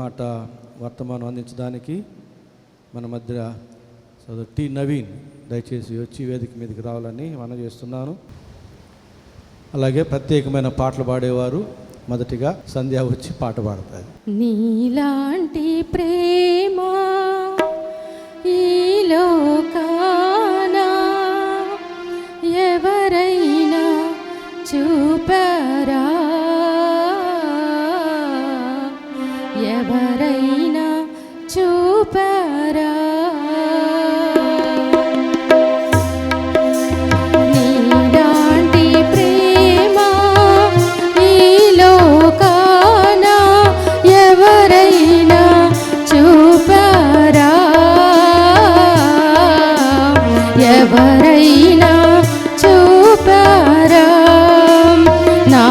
మాట వర్తమానం అందించడానికి మన మధ్య సోదరు టి నవీన్ దయచేసి వచ్చి వేదిక మీదకి రావాలని మనం చేస్తున్నాను. అలాగే ప్రత్యేకమైన పాటలు పాడేవారు మొదటిగా సంధ్య వచ్చి పాట పాడతారు. నీలాంటి ప్రేమ ఈ లోకాన ఎవరైనా చూపరా, ఎవరైనా చూపరా. నీలాంటి ప్రేమ ఈ లోకాన ఎవరైనా చూపరా, ఎవరైనా చూపరా. నా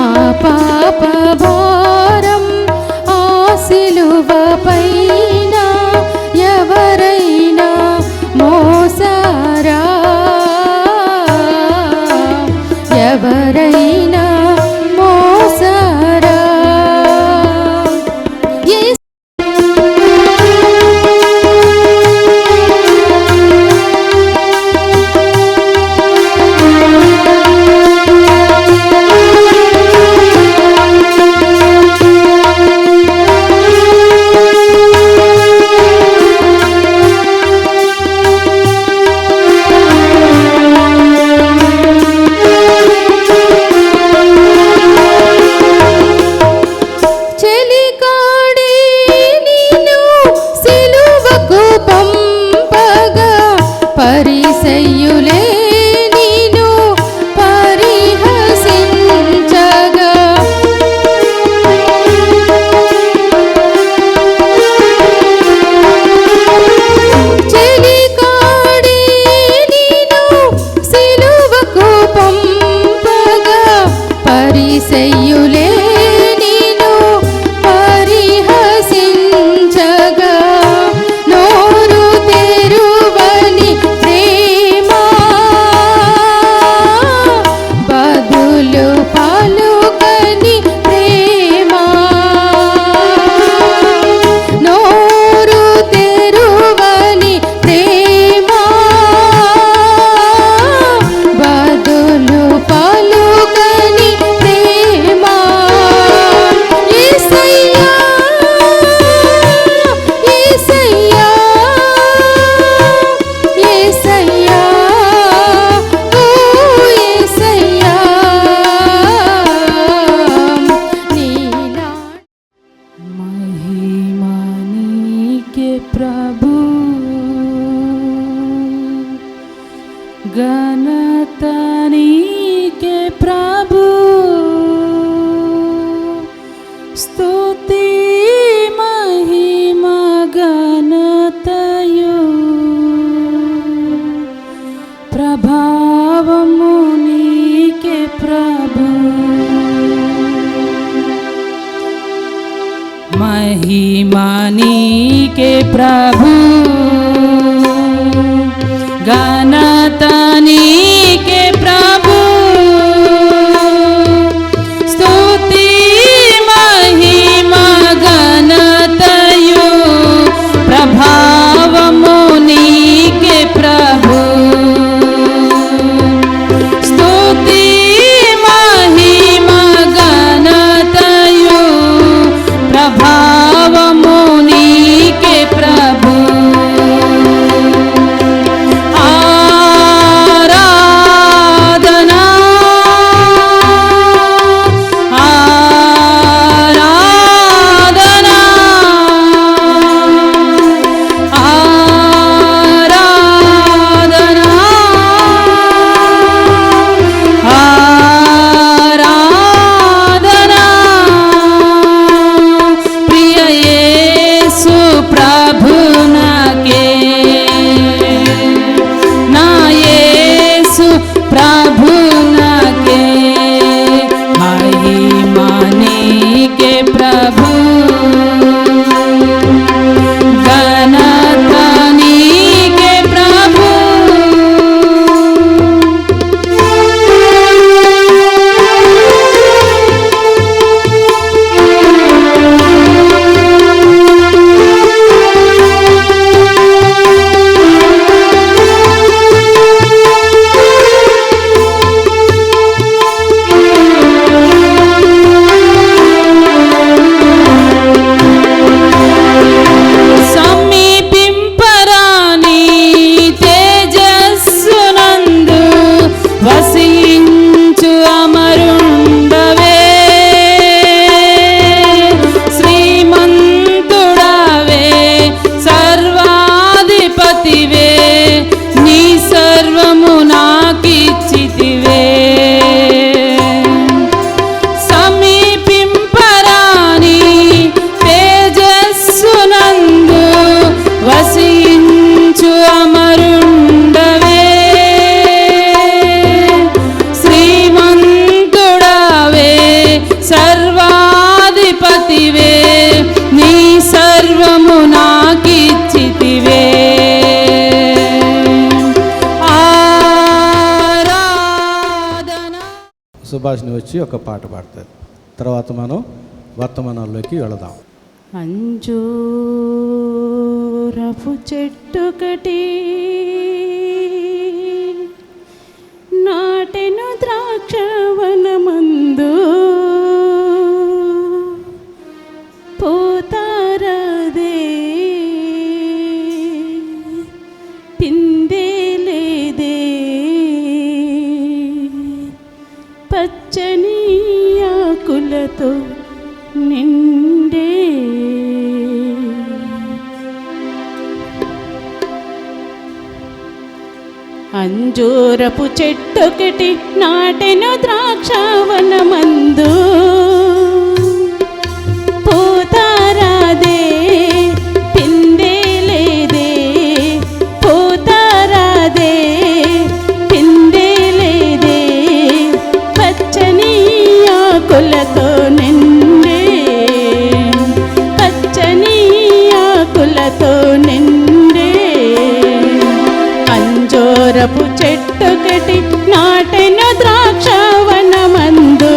పాప భారం ఆ సిలువ పైన ఎవరైనా మోసారా, ఎవరైనా మోసారా. పరిసయ్యులే నీను పరిహసించగా, చెలికాడి నీను సిలువకు పంపగా, పరిసయ్యులే నీను పరిహసించగా, నోరు తెరువని బదులు పలుకని ప్రేమ, నోరు తెరువని ప్రేమ, బదులు పలుకని ప్రేమ. యేసయ్యా యేసయ్యా యేసయ్యా ఓ యేసయ్యా. నీలా మహిమా నీకే ప్రభు, ఘనత నీకే ప్రభు, స్తుతి మహిమ ఘనతయు ప్రభావము నీకే ప్రభు. మహిమా నీకే ప్రభు, ఘనత నీకే ప్రభు, స్తుతి మహిమ ఘనతయు ప్రభావము నీకే ప్రభు, స్తుతి మహిమ ఘనతయు ప్రభావము నీకే ప్రభు. వసించు అమరుండవే శ్రీమంతుడవే సర్వాధిపతివే నీ సర్వము నాకిచ్చితివే సమీపింపరాని తేజస్సునందు వసించు అమరుండవే శ్రీమంతుడవే సర్వాధిపతివే నీ సర్వము నాకిచ్చితివే ఆరాధన. సుభాష్ని వచ్చి ఒక పాట పాడతారు. తర్వాత మనం వర్తమానాల్లోకి వెళదాం. అంజూరపు చెట్టుకటి నాటెను ద్రాక్షవనమందు పోతారదే పిందేలేదే పచ్చని ఆకులతో నిండే అంజూరపు చెట్టొకటి నాటెను ద్రాక్షవనమందు పోతారాదే పిందేలేదే పోతారాదే పిందేలేదే పచ్చని ఆకులతో నిండే పచ్చని ఆకులతో నిండే అంజూరపు చెట్టొకటి నాటెను ద్రాక్షవనమందు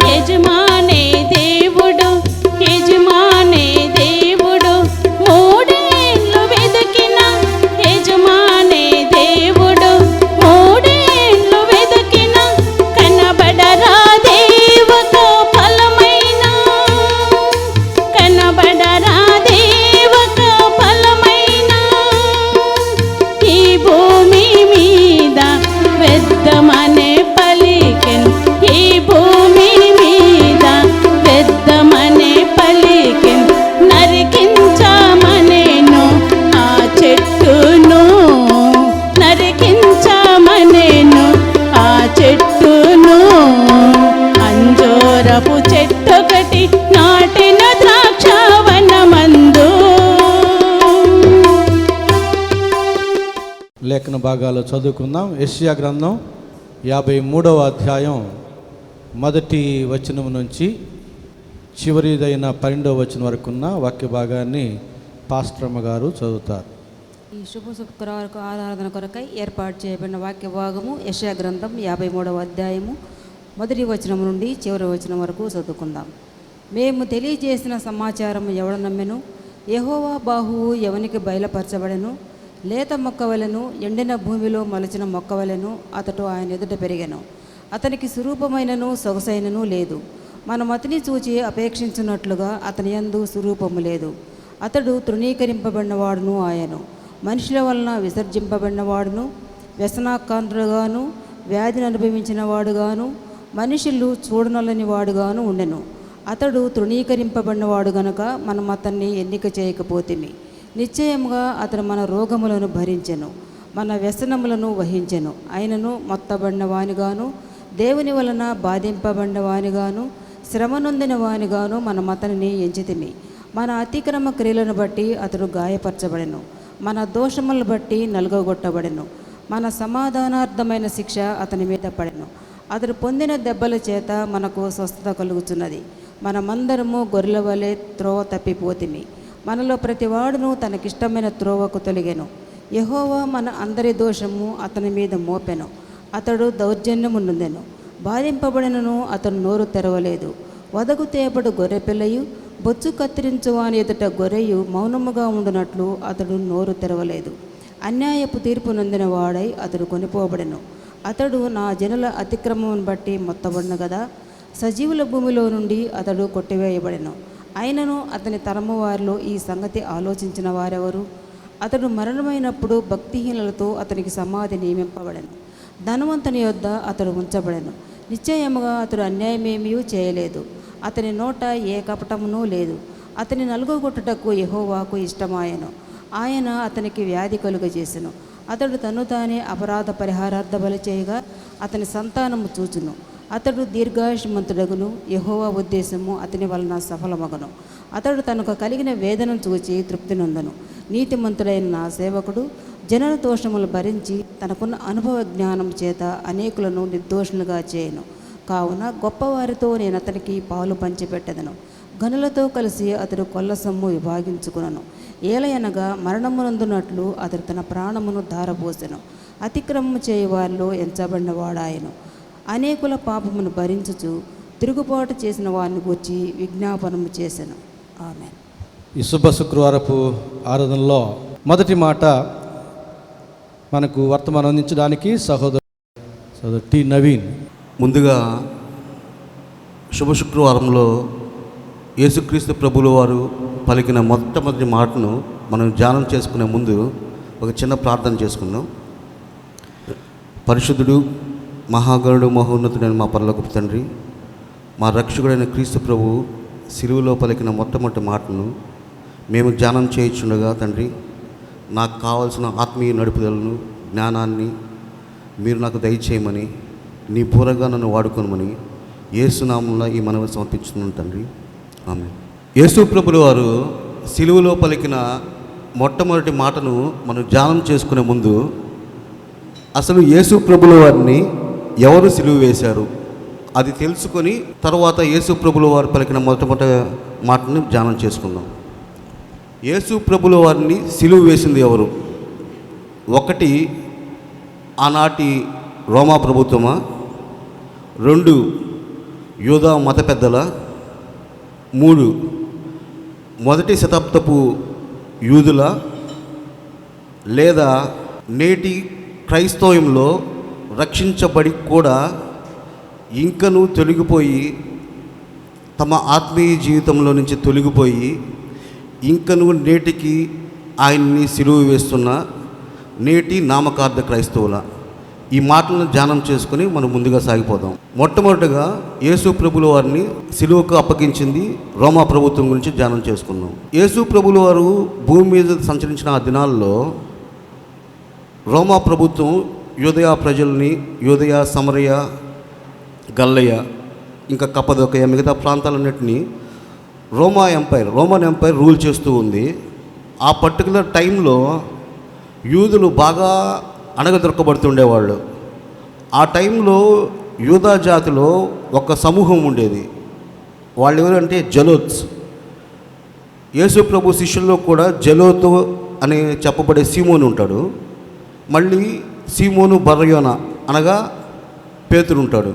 యజమానే దేవుడు యజమానే దేవుడు మూడేళ్ళు వెదకిన యజమానే దేవుడు మూడేళ్ళు వెదకిన కనబడరా దేవక ఫలమైన కనబడరా దేవక ఫలమైన ఈ భూమి మీద వెద్దమనే పలికెను ఈ భూమి మీద వెద్దమనే పలికెను నరికించమనేను ఆ చెట్టును నరికించమనేను ఆ చెట్టును అంజూరపు చెట్టొకటి నాటిన ద్రాక్షవనమందు. లేఖన భాగాలు చదువుకుందాం. యెషయా గ్రంథం 53వ అధ్యాయం మొదటి వచనం నుంచి చివరిదైన 12వ వచనం వరకు ఉన్న వాక్య భాగాన్ని పాస్టర్మ గారు చదువుతారు. ఈ శుభ శుక్రవారం ఆరాధన కొరకై ఏర్పాటు చేయబడిన వాక్య భాగము యెషయా గ్రంథం 53వ అధ్యాయము మొదటి వచనం నుండి చివరి వచనం వరకు చదువుకుందాం. మేము తెలియజేసిన సమాచారం ఎవడ నమ్మెను? యెహోవా బాహువు ఎవనికి బయలుపరచబడెను? లేత మొక్కవలెను ఎండిన భూమిలో మొలచిన మొక్కవలెను అతడు ఆయన ఎదుట పెరిగెను. అతనికి స్వరూపమైనను సొగసైనను లేదు. మనం అతని చూచి అపేక్షించినట్లుగా అతని యందు స్వరూపము లేదు. అతడు తృణీకరింపబడినవాడును ఆయను మనుషుల వలన విసర్జింపబడినవాడును వ్యసనాకాంతుడుగాను వ్యాధిని అనుభవించిన వాడుగాను మనుషులు చూడనొల్లని వాడుగాను ఉండెను. అతడు తృణీకరింపబడినవాడు గనుక మనం అతన్ని ఎన్నిక చేయకపోతిమి. నిశ్చయముగా అతడు మన రోగములను భరించెను, మన వ్యసనములను వహించెను. ఆయనను మొత్తబడిన వానిగాను దేవుని వలన బాధింపబడిన వానిగాను శ్రమనొందిన వానిగాను మనం అతనిని ఎంచితిమి. మన అతిక్రమ క్రియలను బట్టి అతడు గాయపరచబడెను, మన దోషములను బట్టి నలుగగొట్టబడెను. మన సమాధానార్థమైన శిక్ష అతని మీద పడెను. అతడు పొందిన దెబ్బల చేత మనకు స్వస్థత కలుగుతున్నది. మనమందరము గొర్రెల వలె త్రోవ తప్పిపోతిమి. మనలో ప్రతివాడును తనకిష్టమైన త్రోవకు తొలగెను. యెహోవా మన అందరి దోషము అతని మీద మోపెను. అతడు దౌర్జన్యము నొందెను, బాధింపబడినను అతను నోరు తెరవలేదు. వదకు తేపడు గొర్రెపిల్లయు బొచ్చు కత్తిరించువాని ఎదుట గొర్రెయు మౌనముగా ఉండునట్లు అతడు నోరు తెరవలేదు. అన్యాయపు తీర్పు నొందిన వాడై అతడు కొనిపోబడెను. అతడు నా జనుల అతిక్రమమును బట్టి మొత్తబడిన గదా. సజీవుల భూమిలో నుండి అతడు కొట్టివేయబడెను. అయినను అతని తరము వారిలో ఈ సంగతి ఆలోచించిన వారెవరు? అతడు మరణమైనప్పుడు భక్తిహీనులతో అతనికి సమాధి నియమింపబడెను. ధనవంతుని యొద్ద అతడు ఉంచబడెను. నిశ్చయముగా అతడు అన్యాయమేమీ చేయలేదు. అతని నోట ఏ కపటమునూ లేదు. అతని నలుగొట్టుటకు యెహోవాకు ఇష్టమాయెను. ఆయన అతనికి వ్యాధి కలుగజేసెను. అతడు తను తానే అపరాధ పరిహారార్థ బలి చేయగా అతని సంతానము చూచును. అతడు దీర్ఘాయుష్మంతుడగును. యెహోవా ఉద్దేశము అతని వలన సఫలమగును. అతడు తనకు కలిగిన వేదనను చూచి తృప్తి నొందెను. నీతిమంతుడైన నా సేవకుడు జనుల దోషములు భరించి తనకున్న అనుభవ జ్ఞానం చేత అనేకులను నిర్దోషులుగా చేయను. కావున గొప్పవారితో నేను అతనికి పాలు పంచిపెట్టెదను. గనులతో కలిసి అతడు కొల్ల సొమ్ము విభాగించుకునను. ఏలయనగా మరణమునందునట్లు అతడు తన ప్రాణమును ధారపోసెను. అతిక్రమము చేయువారిలో ఎంచబడిన వాడాయను. అనేకుల పాపమును భరించుచు తిరుగుబాటు చేసిన వారిని గూర్చి విజ్ఞాపనము చేసెను. ఆమేన్. ఈ శుభ శుక్రవారపు ఆరాధనలో మొదటి మాట మనకు వర్తమానం అందించడానికి సహోదరు టి నవీన్. ముందుగా శుభ శుక్రవారంలో యేసుక్రీస్తు ప్రభుల వారు పలికిన మొట్టమొదటి మాటను మనం ధ్యానం చేసుకునే ముందు ఒక చిన్న ప్రార్థన చేసుకుందాం. పరిశుద్ధుడు, మహాగణుడు, మహోన్నతుడైన మా పరలోకపు తండ్రి, మా రక్షకుడైన క్రీస్తు ప్రభు సిలువలో పలికిన మొట్టమొదటి మాటను మేము ధ్యానం చేయించుండగా తండ్రి, నాకు కావాల్సిన ఆత్మీయ నడుపుదలను, జ్ఞానాన్ని మీరు నాకు దయచేయమని, నీ పూరగా నన్ను వాడుకోమని యేసునామంలో ఈ మనవి సమర్పించుతున్నాను తండ్రి. ఆమె. యేసు ప్రభుల వారు సిలువలో పలికిన మొట్టమొదటి మాటను మనం ధ్యానం చేసుకునే ముందు అసలు యేసు ప్రభుల వారిని ఎవరు సిలువ వేశారు అది తెలుసుకొని తర్వాత యేసు ప్రభుల వారు పలికిన మొట్టమొదటి మాటని ధ్యానం చేసుకుందాం. యేసు ప్రభుల వారిని సిలువ వేసింది ఎవరు? ఒకటి, ఆనాటి రోమా ప్రభుత్వమా? 2, యూదా మత పెద్దల? 3, మొదటి శతాబ్దపు యూదుల? లేదా నేటి క్రైస్తవంలో రక్షించబడి కూడా ఇంకనూ తొలగిపోయి తమ ఆత్మీయ జీవితంలో నుంచి తొలగిపోయి ఇంకనూ నేటికి ఆయన్ని సిలువ వేస్తున్న నేటి నామకార్థ క్రైస్తవుల? ఈ మాటలను ధ్యానం చేసుకుని మనం ముందుగా సాగిపోదాం. మొట్టమొదటిగా యేసు ప్రభుల వారిని సిలువకు అప్పగించింది రోమా ప్రభుత్వం గురించి ధ్యానం చేసుకున్నాం. యేసు ప్రభుల వారు భూమి మీద సంచరించిన ఆ దినాల్లో రోమా ప్రభుత్వం యూదయ ప్రజల్ని, యూదయ, సమరయ, గల్లయ, ఇంకా కప్పదొకయ, మిగతా ప్రాంతాలన్నింటినీ రోమన్ ఎంపైర్ రూల్ చేస్తూ ఉంది. ఆ పర్టికులర్ టైంలో యూదులు బాగా అణగదొరకబడుతుండేవాళ్ళు. ఆ టైంలో యూదా జాతిలో ఒక సమూహం ఉండేది. వాళ్ళు ఎవరంటే జలోత్స్. యేసు ప్రభు శిష్యుల్లో కూడా జలోతు అని చెప్పబడే సీమోను ఉంటాడు. మళ్ళీ సీమోను బర్రయోన అనగా పేతురు ఉంటాడు.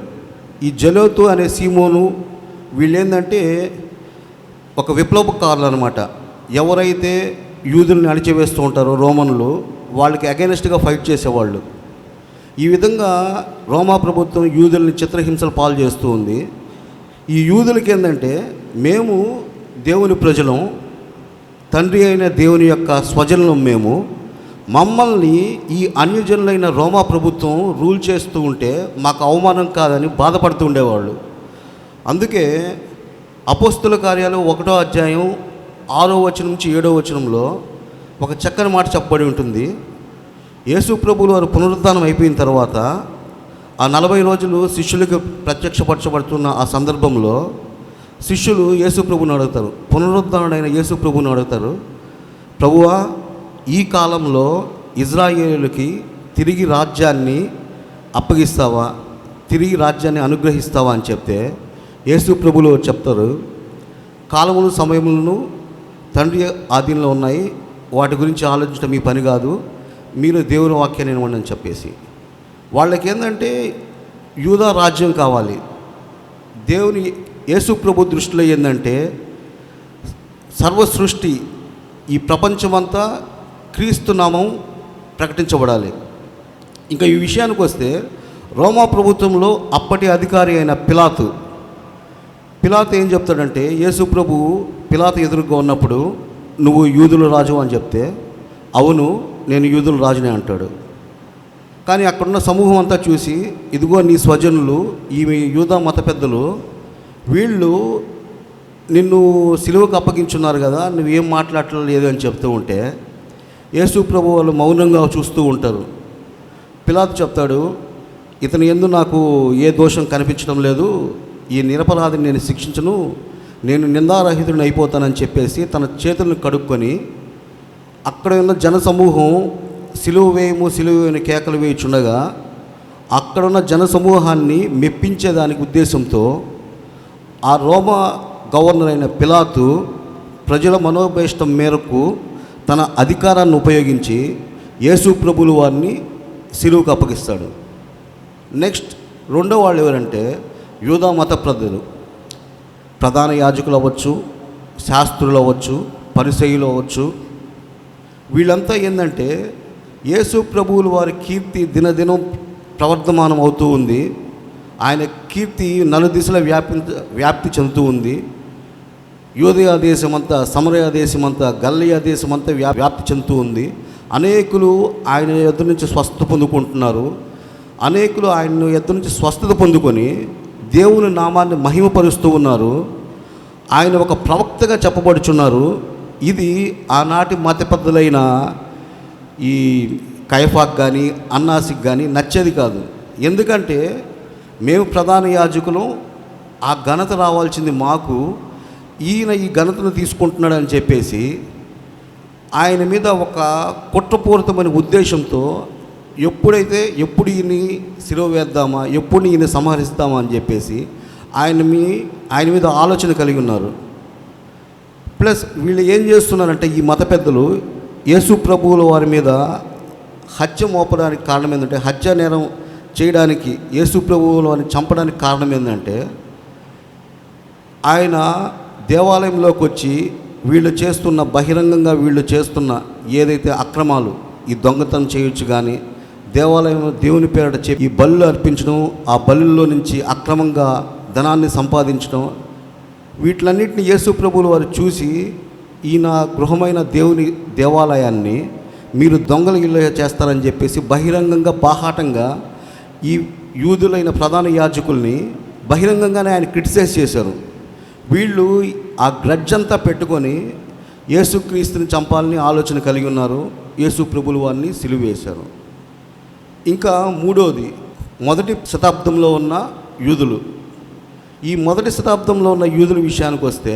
ఈ జలోతు అనే సీమోను వీళ్ళేందంటే ఒక విప్లవకారులు అనమాట. ఎవరైతే యూదుల్ని అణిచివేస్తూ ఉంటారో రోమన్లు, వాళ్ళకి అగైనెస్ట్గా ఫైట్ చేసేవాళ్ళు. ఈ విధంగా రోమా ప్రభుత్వం యూదుల్ని చిత్రహింసలు పాలు చేస్తూ ఉంది. ఈ యూదులకి ఏంటంటే, మేము దేవుని ప్రజలం, తండ్రి అయిన దేవుని యొక్క స్వజనులం, మమ్మల్ని ఈ అన్యజనులైన రోమా ప్రభుత్వం రూల్ చేస్తూ ఉంటే మాకు అవమానం కాదని బాధపడుతూ ఉండేవాళ్ళు. అందుకే అపోస్తుల కార్యాలు 1వ అధ్యాయం 6వ వచనం నుంచి 7వ వచనంలో ఒక చక్కని మాట చెప్పబడి ఉంటుంది. యేసు ప్రభువుల వారు పునరుద్ధానం అయిపోయిన తర్వాత ఆ 40 రోజులు శిష్యులకు ప్రత్యక్షపరచబడుతున్న ఆ సందర్భంలో శిష్యులు యేసు ప్రభువుని అడుగుతారు, పునరుద్ధానుడైన యేసు ప్రభువుని అడుగుతారు, ప్రభువా, ఈ కాలంలో ఇజ్రాయేలుకి తిరిగి రాజ్యాన్ని అప్పగిస్తావా, తిరిగి రాజ్యాన్ని అనుగ్రహిస్తావా అని చెప్తే యేసు ప్రభువులు చెప్తారు, కాలములు సమయములను తండ్రి ఆధీనంలో ఉన్నాయి, వాటి గురించి ఆలోచించడం మీ పని కాదు, మీరు దేవుని వాక్యాన్ని వినండి అని చెప్పేసి. వాళ్ళకి ఏంటంటే యూదా రాజ్యం కావాలి. దేవుని యేసు ప్రభు దృష్టిలో ఏంటంటే సర్వసృష్టి ఈ ప్రపంచమంతా క్రీస్తు నామం ప్రకటించబడాలి. ఇంకా ఈ విషయానికి వస్తే రోమా ప్రభుత్వంలో అప్పటి అధికారి అయిన పిలాతు ఏం చెప్తాడంటే, యేసు ప్రభు పిలాతు ఎదురుగా ఉన్నప్పుడు నువ్వు యూదుల రాజు అని చెప్తే, అవును నేను యూదుల రాజునే అంటాడు. కానీ అక్కడున్న సమూహం అంతా చూసి, ఇదిగో నీ స్వజనులు, ఈ యూదా మత పెద్దలు, వీళ్ళు నిన్ను సిలువకు అప్పగించున్నారు కదా, నువ్వేం మాట్లాడలేదు అని చెప్తూ ఉంటే యేసు ప్రభు వాళ్ళు మౌనంగా చూస్తూ ఉంటారు. పిలాతు చెప్తాడు, ఇతని యందు నాకు ఏ దోషం కనిపించడం లేదు, ఈ నిరపరాధిని నేను శిక్షించను, నేను నిందారహితుడిని అయిపోతానని చెప్పేసి తన చేతులను కడుక్కొని అక్కడ ఉన్న జనసమూహం సిలువ వేయని కేకలు వేయుచుండగా అక్కడున్న జనసమూహాన్ని మెప్పించేదానికి ఉద్దేశంతో ఆ రోమా గవర్నర్ అయిన పిలాతు ప్రజల మనోభీష్టం మేరకు తన అధికారాన్ని ఉపయోగించి యేసు ప్రభువుల వారిని సిలువకు అప్పగిస్తాడు. నెక్స్ట్ రెండో వాళ్ళు ఎవరంటే యూదా మత పెద్దలు, ప్రధాన యాజకులు అవ్వచ్చు, శాస్త్రులు అవ్వచ్చు, పరిసయ్యులు అవ్వచ్చు. వీళ్ళంతా ఏంటంటే యేసు ప్రభువుల వారి కీర్తి దినదినం ప్రవర్ధమానం అవుతూ ఉంది. ఆయన కీర్తి నలుదిశల వ్యాప్తి చెందుతూ ఉంది. యూదయ దేశమంతా, సమరయ దేశమంతా, గల్లియా దేశమంతా వ్యాప్తి చెందుతూ ఉంది. అనేకులు ఆయన యొద్ద నుంచి స్వస్థత పొందుకుంటున్నారు. అనేకులు ఆయన యొద్ద నుంచి స్వస్థత పొందుకొని దేవుని నామాన్ని మహిమపరుస్తూ ఉన్నారు. ఆయన ఒక ప్రవక్తగా చెప్పబడుచున్నారు. ఇది ఆనాటి మత పెద్దలైన ఈ కయఫాకు కానీ అన్నాసికి కానీ నచ్చేది కాదు. ఎందుకంటే మేము ప్రధాన యాజకులు, ఆ ఘనత రావాల్సింది మాకు, ఈయన ఈ ఘనతను తీసుకుంటున్నాడని చెప్పేసి ఆయన మీద ఒక కుట్రపూరితమైన ఉద్దేశంతో ఎప్పుడు ఈయన్ని సిలువ వేద్దామా, ఎప్పుడు ఈయన సంహరిస్తామా అని చెప్పేసి ఆయన మీద ఆలోచన కలిగి ఉన్నారు. ప్లస్ వీళ్ళు ఏం చేస్తున్నారంటే, ఈ మత పెద్దలు యేసు ప్రభువుల వారి మీద హత్య మోపడానికి కారణం ఏంటంటే, హత్య నేరం చేయడానికి, యేసు ప్రభువుల వారిని చంపడానికి కారణం ఏంటంటే, ఆయన దేవాలయంలోకి వచ్చి బహిరంగంగా వీళ్ళు చేస్తున్న ఏదైతే అక్రమాలు, ఈ దొంగతనం చేయొచ్చు కానీ దేవాలయంలో దేవుని పేరట చెప్పి ఈ బలులు అర్పించడం, ఆ బలుల్లో నుంచి అక్రమంగా ధనాన్ని సంపాదించడం, వీటిలన్నింటినీ యేసు ప్రభువులు వారు చూసి, ఈయన గృహమైన దేవుని దేవాలయాన్ని మీరు దొంగల ఇల్లు చేస్తారని చెప్పేసి బహిరంగంగా బాహాటంగా ఈ యూదులైన ప్రధాన యాజకుల్ని బహిరంగంగానే ఆయన క్రిటిసైజ్ చేశారు. వీళ్ళు ఆ గ్రడ్జ్ అంతా పెట్టుకొని యేసుక్రీస్తుని చంపాలని ఆలోచన కలిగి ఉన్నారు. యేసు ప్రభువుల వారిని సిలువ వేశారు. ఇంకా మూడోది, మొదటి శతాబ్దంలో ఉన్న యూదులు. ఈ మొదటి శతాబ్దంలో ఉన్న యూదుల విషయానికి వస్తే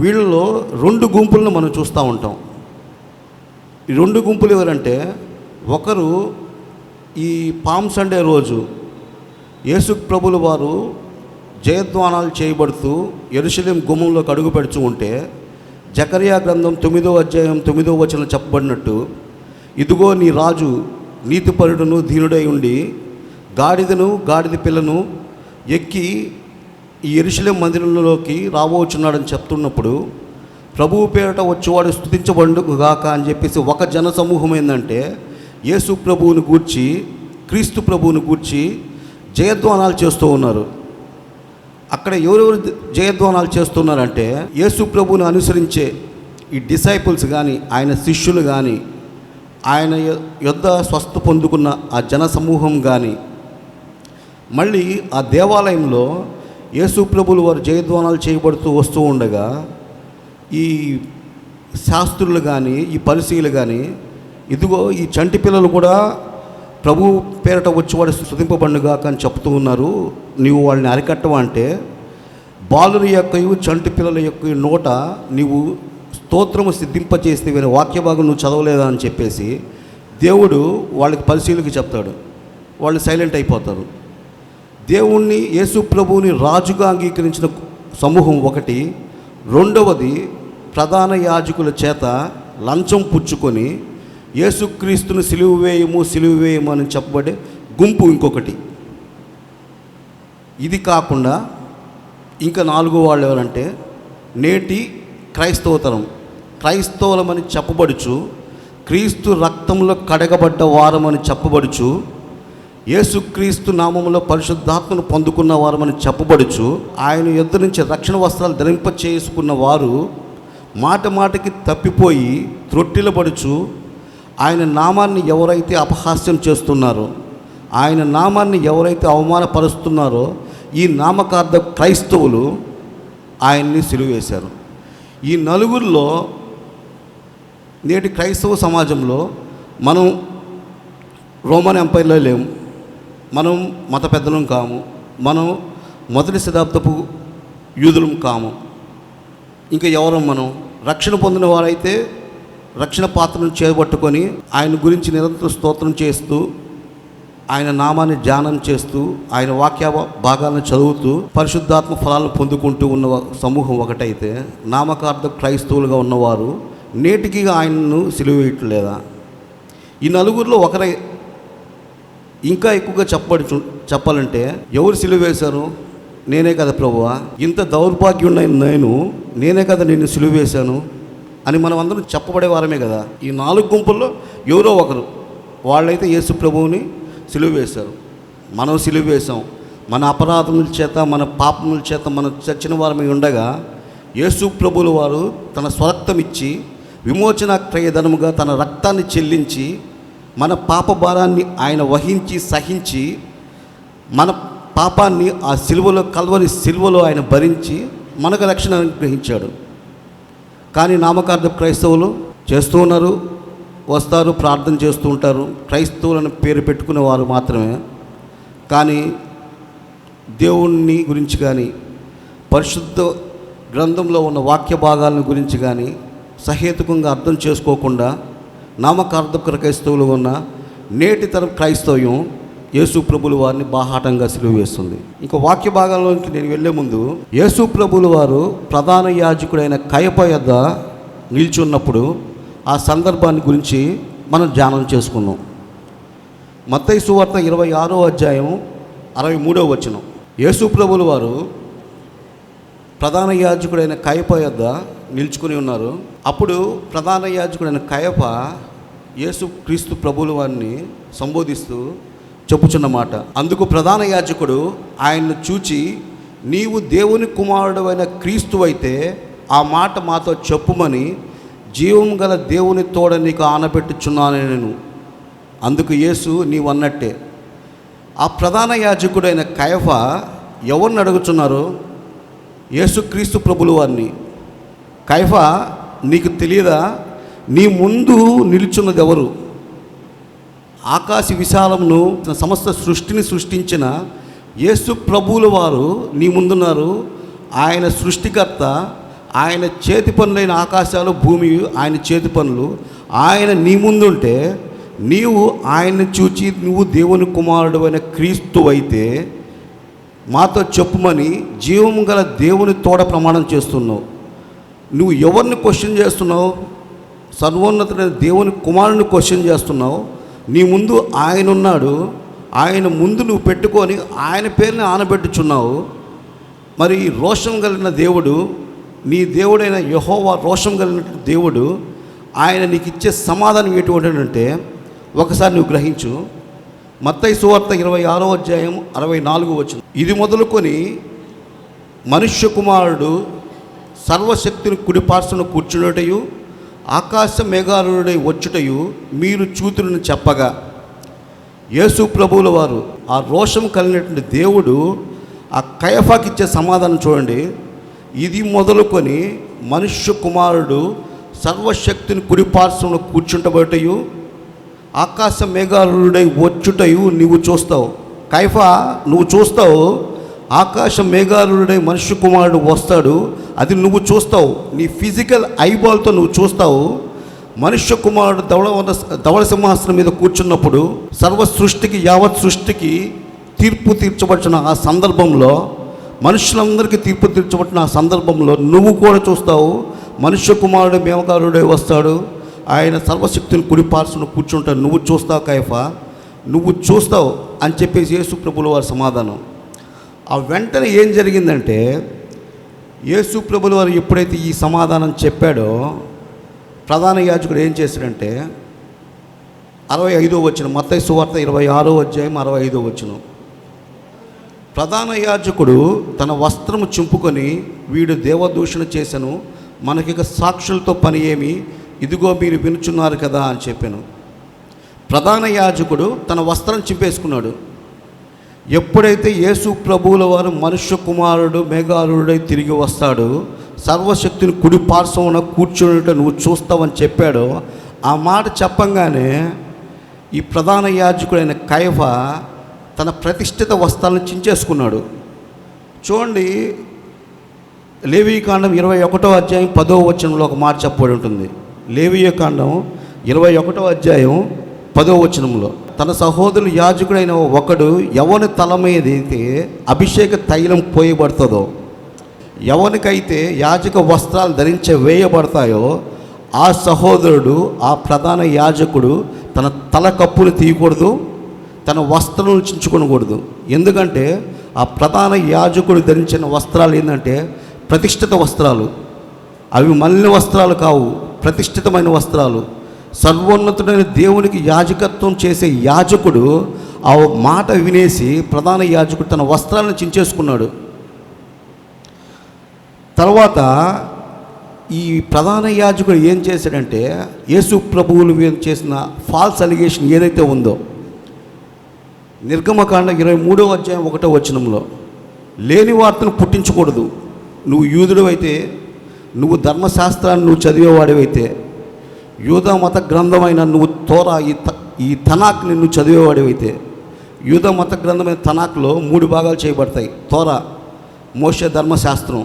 వీళ్ళలో రెండు గుంపులను మనం చూస్తూ ఉంటాం. ఈ రెండు గుంపులు ఎవరంటే, ఒకరు ఈ పామ్ సండే రోజు యేసు ప్రభువుల వారు జయధ్వానాలు చేయబడుతూ యెరూషలేము గుమ్మంలోకి అడుగు పెడుతూ ఉంటే, జకర్యా గ్రంథం 9వ అధ్యాయం 9వ వచనం చెప్పబడినట్టు, ఇదిగో నీ రాజు నీతిపరుడును దీనుడై ఉండి గాడిద పిల్లను ఎక్కి ఈ యెరూషలేము మందిరంలోకి రాబోచున్నాడని చెప్తున్నప్పుడు, ప్రభువు పేరట వచ్చేవాడు స్తుతించబడుగాక అని చెప్పేసి ఒక జన సమూహం ఏంటంటే యేసు ప్రభువుని గూర్చి, క్రీస్తు ప్రభువుని గూర్చి జయధ్వానాలు చేస్తూ ఉన్నారు. అక్కడ ఎవరెవరు జయధ్వానాలు చేస్తున్నారంటే, యేసు ప్రభువుని అనుసరించే ఈ డిసైపుల్స్ కానీ, ఆయన శిష్యులు కానీ, ఆయన యొద్ద స్వస్థ పొందుకున్న ఆ జన సమూహం కానీ, మళ్ళీ ఆ దేవాలయంలో యేసు ప్రభువులు వారు జయధ్వానాలు చేయబడుతూ వస్తూ ఉండగా ఈ శాస్త్రులు కానీ, ఈ పరిసయ్యులు కానీ, ఇదిగో ఈ చంటి పిల్లలు కూడా ప్రభు పేరట వచ్చేవాడు స్తుతింపబడుగాక అని చెప్తూ ఉన్నారు, నీవు వాళ్ళని అరికట్టవా అంటే, బాలుల యొక్క చంటి పిల్లల యొక్క నోట నీవు స్తోత్రము సిద్ధింపచేస్తే వాక్య భాగం నువ్వు చదవలేదా అని చెప్పేసి దేవుడు వాళ్ళకి పరిశీలకి చెప్తాడు. వాళ్ళు సైలెంట్ అయిపోతారు. దేవుణ్ణి, యేసు ప్రభువుని రాజుగా అంగీకరించిన సమూహం ఒకటి. రెండవది, ప్రధాన యాజకుల చేత లంచం పుచ్చుకొని యేసుక్రీస్తుని సిలువ వేయము అని చెప్పబడే గుంపు ఇంకొకటి. ఇది కాకుండా ఇంకా నాలుగో వాళ్ళు ఎవరంటే, నేటి క్రైస్తవతరం. క్రైస్తవులమని చెప్పబడుచు, క్రీస్తు రక్తంలో కడగబడ్డ వారమని చెప్పబడుచు, యేసుక్రీస్తు నామములో పరిశుద్ధాత్మను పొందుకున్న వారమని చెప్పబడుచు, ఆయన యుద్ధ నుంచి రక్షణ వస్త్రాలు ధరింప చేసుకున్న వారు మాట మాటకి తప్పిపోయి త్రొట్టిలబడుచు, ఆయన నామాన్ని ఎవరైతే అపహాస్యం చేస్తున్నారో, ఆయన నామాన్ని ఎవరైతే అవమానపరుస్తున్నారో ఈ నామకార్థ క్రైస్తవులు ఆయన్ని సిలువేశారు. ఈ నలుగురిలో నేటి క్రైస్తవ సమాజంలో మనం రోమన్ ఎంపైర్లో లేము, మనం మత పెద్దలం కాము, మనం మొదటి శతాబ్దపు యూదులం కాము. ఇంకా ఎవరు మనం? రక్షణ పొందిన వారైతే రక్షణ పాత్రను చేపట్టుకొని ఆయన గురించి నిరంతరం స్తోత్రం చేస్తూ, ఆయన నామాన్ని ధ్యానం చేస్తూ, ఆయన వాక్య భాగాలను చదువుతూ పరిశుద్ధాత్మ ఫలాలను పొందుకుంటూ ఉన్న సమూహం ఒకటైతే, నామకార్థ క్రైస్తవులుగా ఉన్నవారు నేటికి ఆయనను సిలువేయట్లేదా? ఈ నలుగురిలో ఒకరై ఇంకా ఎక్కువగా చెప్పాలంటే ఎవరు సిలువేశారు? నేనే కదా ప్రభువా, ఇంత దౌర్భాగ్యుడైన నేనే కదా నిన్ను సిలువేశాను అని మనం అందరం చెప్పబడే వారమే కదా. ఈ 4 గుంపుల్లో ఎవరో ఒకరు వాళ్ళైతే యేసు ప్రభువుని సిలువ వేశారు. మనం సిలువ వేశాం. మన అపరాధముల చేత, మన పాపముల చేత మనం చచ్చిన వారమై ఉండగా యేసు ప్రభువుల వారు తన స్వరక్తం ఇచ్చి విమోచన క్రయధనముగా తన రక్తాన్ని చెల్లించి మన పాప భారాన్ని ఆయన వహించి సహించి మన పాపాన్ని ఆ సిలువలో, కల్వరి సిలువలో ఆయన భరించి మనకు రక్షణ అనుగ్రహించాడు. కానీ నామకార్థ క్రైస్తవులు చేస్తూ ఉన్నారు, వస్తారు, ప్రార్థన చేస్తూ ఉంటారు, క్రైస్తవులను పేరు పెట్టుకునే వారు మాత్రమే. కానీ దేవుణ్ణి గురించి కానీ, పరిశుద్ధ గ్రంథంలో ఉన్న వాక్య భాగాలను గురించి కానీ సహేతుకంగా అర్థం చేసుకోకుండా నామకార్థ క్రైస్తవులు ఉన్న నేటి తరం క్రైస్తవ్యం యేసు ప్రభుల వారిని బాహాటంగా సిలువ వేస్తుంది. ఇంకా వాక్య భాగాల్లోకి నేను వెళ్ళే ముందు, యేసు ప్రభుల వారు ప్రధాన యాజకుడైన కయప యొద్ద నిల్చున్నప్పుడు ఆ సందర్భాన్ని గురించి మనం ధ్యానం చేసుకున్నాం. మత్తయి సువార్త 26వ అధ్యాయం 63వ వచనం. యేసు ప్రభుల వారు ప్రధాన యాజకుడైన కయప యొద్ద నిల్చుకుని ఉన్నారు. అప్పుడు ప్రధాన యాజకుడైన కయప యేసు క్రీస్తు ప్రభుల వారిని సంబోధిస్తూ చెప్పుచున్నమాట. అందుకు ప్రధాన యాజకుడు ఆయన్ను చూచి, నీవు దేవుని కుమారుడు అయిన క్రీస్తు అయితే ఆ మాట మాతో చెప్పుమని జీవం గల దేవుని తోడ నీకు ఆనబెట్టుచున్నాను నేను. అందుకు యేసు, నీవు అన్నట్టే. ఆ ప్రధాన యాజకుడైన కయఫ ఎవరిని అడుగుచున్నారు? యేసుక్రీస్తు ప్రభుల వారిని. కయఫ, నీకు తెలియదా నీ ముందు నిలుచున్నది ఎవరు? ఆకాశ విశాలమును సమస్త సృష్టిని సృష్టించిన యేసు ప్రభువుల వారు నీ ముందున్నారు. ఆయన సృష్టికర్త, ఆయన చేతి పనులైన ఆకాశాలు, భూమి ఆయన చేతి పనులు. ఆయన నీ ముందుంటే నీవు ఆయన్ని చూచి, నువ్వు దేవుని కుమారుడు అయిన క్రీస్తు అయితే మాతో చెప్పుమని జీవము గల దేవుని తోడ ప్రమాణం చేస్తున్నావు. నువ్వు ఎవరిని క్వశ్చన్ చేస్తున్నావు? సర్వోన్నతుడైన దేవుని కుమారుని క్వశ్చన్ చేస్తున్నావు. నీ ముందు ఆయన ఉన్నాడు, ఆయన ముందు నువ్వు పెట్టుకొని ఆయన పేరుని ఆనబెట్టుచున్నావు. మరి రోషం కలిగిన దేవుడు, నీ దేవుడైన యెహోవా రోషం కలిగిన దేవుడు, ఆయన నీకు ఇచ్చే సమాధానం ఎటువంటిదంటే ఒకసారి నువ్వు గ్రహించు. మత్తయి సువార్త 26వ అధ్యాయం 64వ వచనం. ఇది మొదలుకొని మనుష్య కుమారుడు సర్వశక్తిని కుడిపార్శ్వన కూర్చున్నటయు ఆకాశ మేఘారుడై వచ్చుటయు మీరు చూతులను చెప్పగా, యేసు ప్రభువుల వారు ఆ రోషం కలిగినటువంటి దేవుడు ఆ కయఫాకి ఇచ్చే సమాధానం చూడండి. ఇది మొదలుకొని మనుష్య కుమారుడు సర్వశక్తిని కుడిపార్శ్వన కూర్చుంటబటయు ఆకాశ మేఘారుడై వచ్చుటయు నీవు చూస్తావు. కయఫా, నువ్వు చూస్తావు. ఆకాశ మేఘారుడై మనుష్య కుమారుడు వస్తాడు, అది నువ్వు చూస్తావు. నీ ఫిజికల్ ఐబాల్తో నువ్వు చూస్తావు. మనుష్య కుమారుడు ధవళ సింహాసనం మీద కూర్చున్నప్పుడు సర్వ సృష్టికి, యావత్ సృష్టికి తీర్పు తీర్చబడిన ఆ సందర్భంలో, మనుషులందరికీ తీర్పు తీర్చబడిన ఆ సందర్భంలో నువ్వు కూడా చూస్తావు. మనుష్య కుమారుడు మేఘారుడై వస్తాడు, ఆయన సర్వశక్తిని కుడిపార్శ్వన కూర్చుంటాడు, నువ్వు చూస్తావు కయఫా, నువ్వు చూస్తావు అని చెప్పేసి యేసు ప్రభుల వారి సమాధానం. ఆ వెంటనే ఏం జరిగిందంటే, యేసు ప్రభులు వారు ఎప్పుడైతే ఈ సమాధానం చెప్పాడో ప్రధాన యాజకుడు ఏం చేశాడంటే 65వ వచనం, మత్తయి సువార్త 26వ అధ్యాయం 65వ వచనం. ప్రధాన యాజకుడు తన వస్త్రము చింపుకొని, వీడు దేవదూషణ చేసెను, మనకిక సాక్షులతో పని ఏమి, ఇదిగో మీరు వినుచున్నారు కదా అని చెప్పాను. ప్రధాన యాజకుడు తన వస్త్రం చింపేసుకున్నాడు. ఎప్పుడైతే యేసు ప్రభువుల వారు మనుష్య కుమారుడు మేఘారుడై తిరిగి వస్తాడు, సర్వశక్తిని కుడి పార్శ్వమున కూర్చున్నట్టు నువ్వు చూస్తావని చెప్పాడో, ఆ మాట చెప్పంగానే ఈ ప్రధాన యాజకుడైన కయఫ తన ప్రతిష్ఠిత వస్త్రాలను చించేసుకున్నాడు. చూడండి, లేవీకాండం 21వ అధ్యాయం 10వ వచనంలో ఒక మాట చెప్పబడి ఉంటుంది. లేవీకాండం 21వ అధ్యాయం 10వ వచనంలో, తన సహోదరులు యాజకుడైన ఒకడు ఎవని తల మీదైతే అభిషేక తైలం పోయబడుతుందో, ఎవరికైతే యాజక వస్త్రాలు వేయబడతాయో ఆ సహోదరుడు, ఆ ప్రధాన యాజకుడు తన తల కప్పులు తీయకూడదు, తన వస్త్రాలను చించుకొనకూడదు. ఎందుకంటే ఆ ప్రధాన యాజకుడు ధరించిన వస్త్రాలు ఏంటంటే ప్రతిష్ఠిత వస్త్రాలు. అవి మలిన వస్త్రాలు కావు, ప్రతిష్ఠితమైన వస్త్రాలు. సర్వోన్నతుడైన దేవునికి యాజకత్వం చేసే యాజకుడు ఆ మాట వినేసి ప్రధాన యాజకుడు తన వస్త్రాలను చించేసుకున్నాడు. తర్వాత ఈ ప్రధాన యాజకుడు ఏం చేశాడంటే, యేసు ప్రభువులు చేసిన ఫాల్స్ అలిగేషన్ ఏదైతే ఉందో, నిర్గమకాండ 23వ అధ్యాయం 1వ వచనంలో, లేని వార్తను పుట్టించకూడదు. నువ్వు యూదుడు అయితే, నువ్వు ధర్మశాస్త్రాన్ని నువ్వు చదివేవాడివైతే, యూదా మత గ్రంథమైన నువ్వు తోరా ఈ తనాక్ని నువ్వు చదివేవాడివైతే, యూదా మత గ్రంథమైన తనాక్లో 3 భాగాలు చేయబడతాయి. తోరా, మోషే ధర్మశాస్త్రం,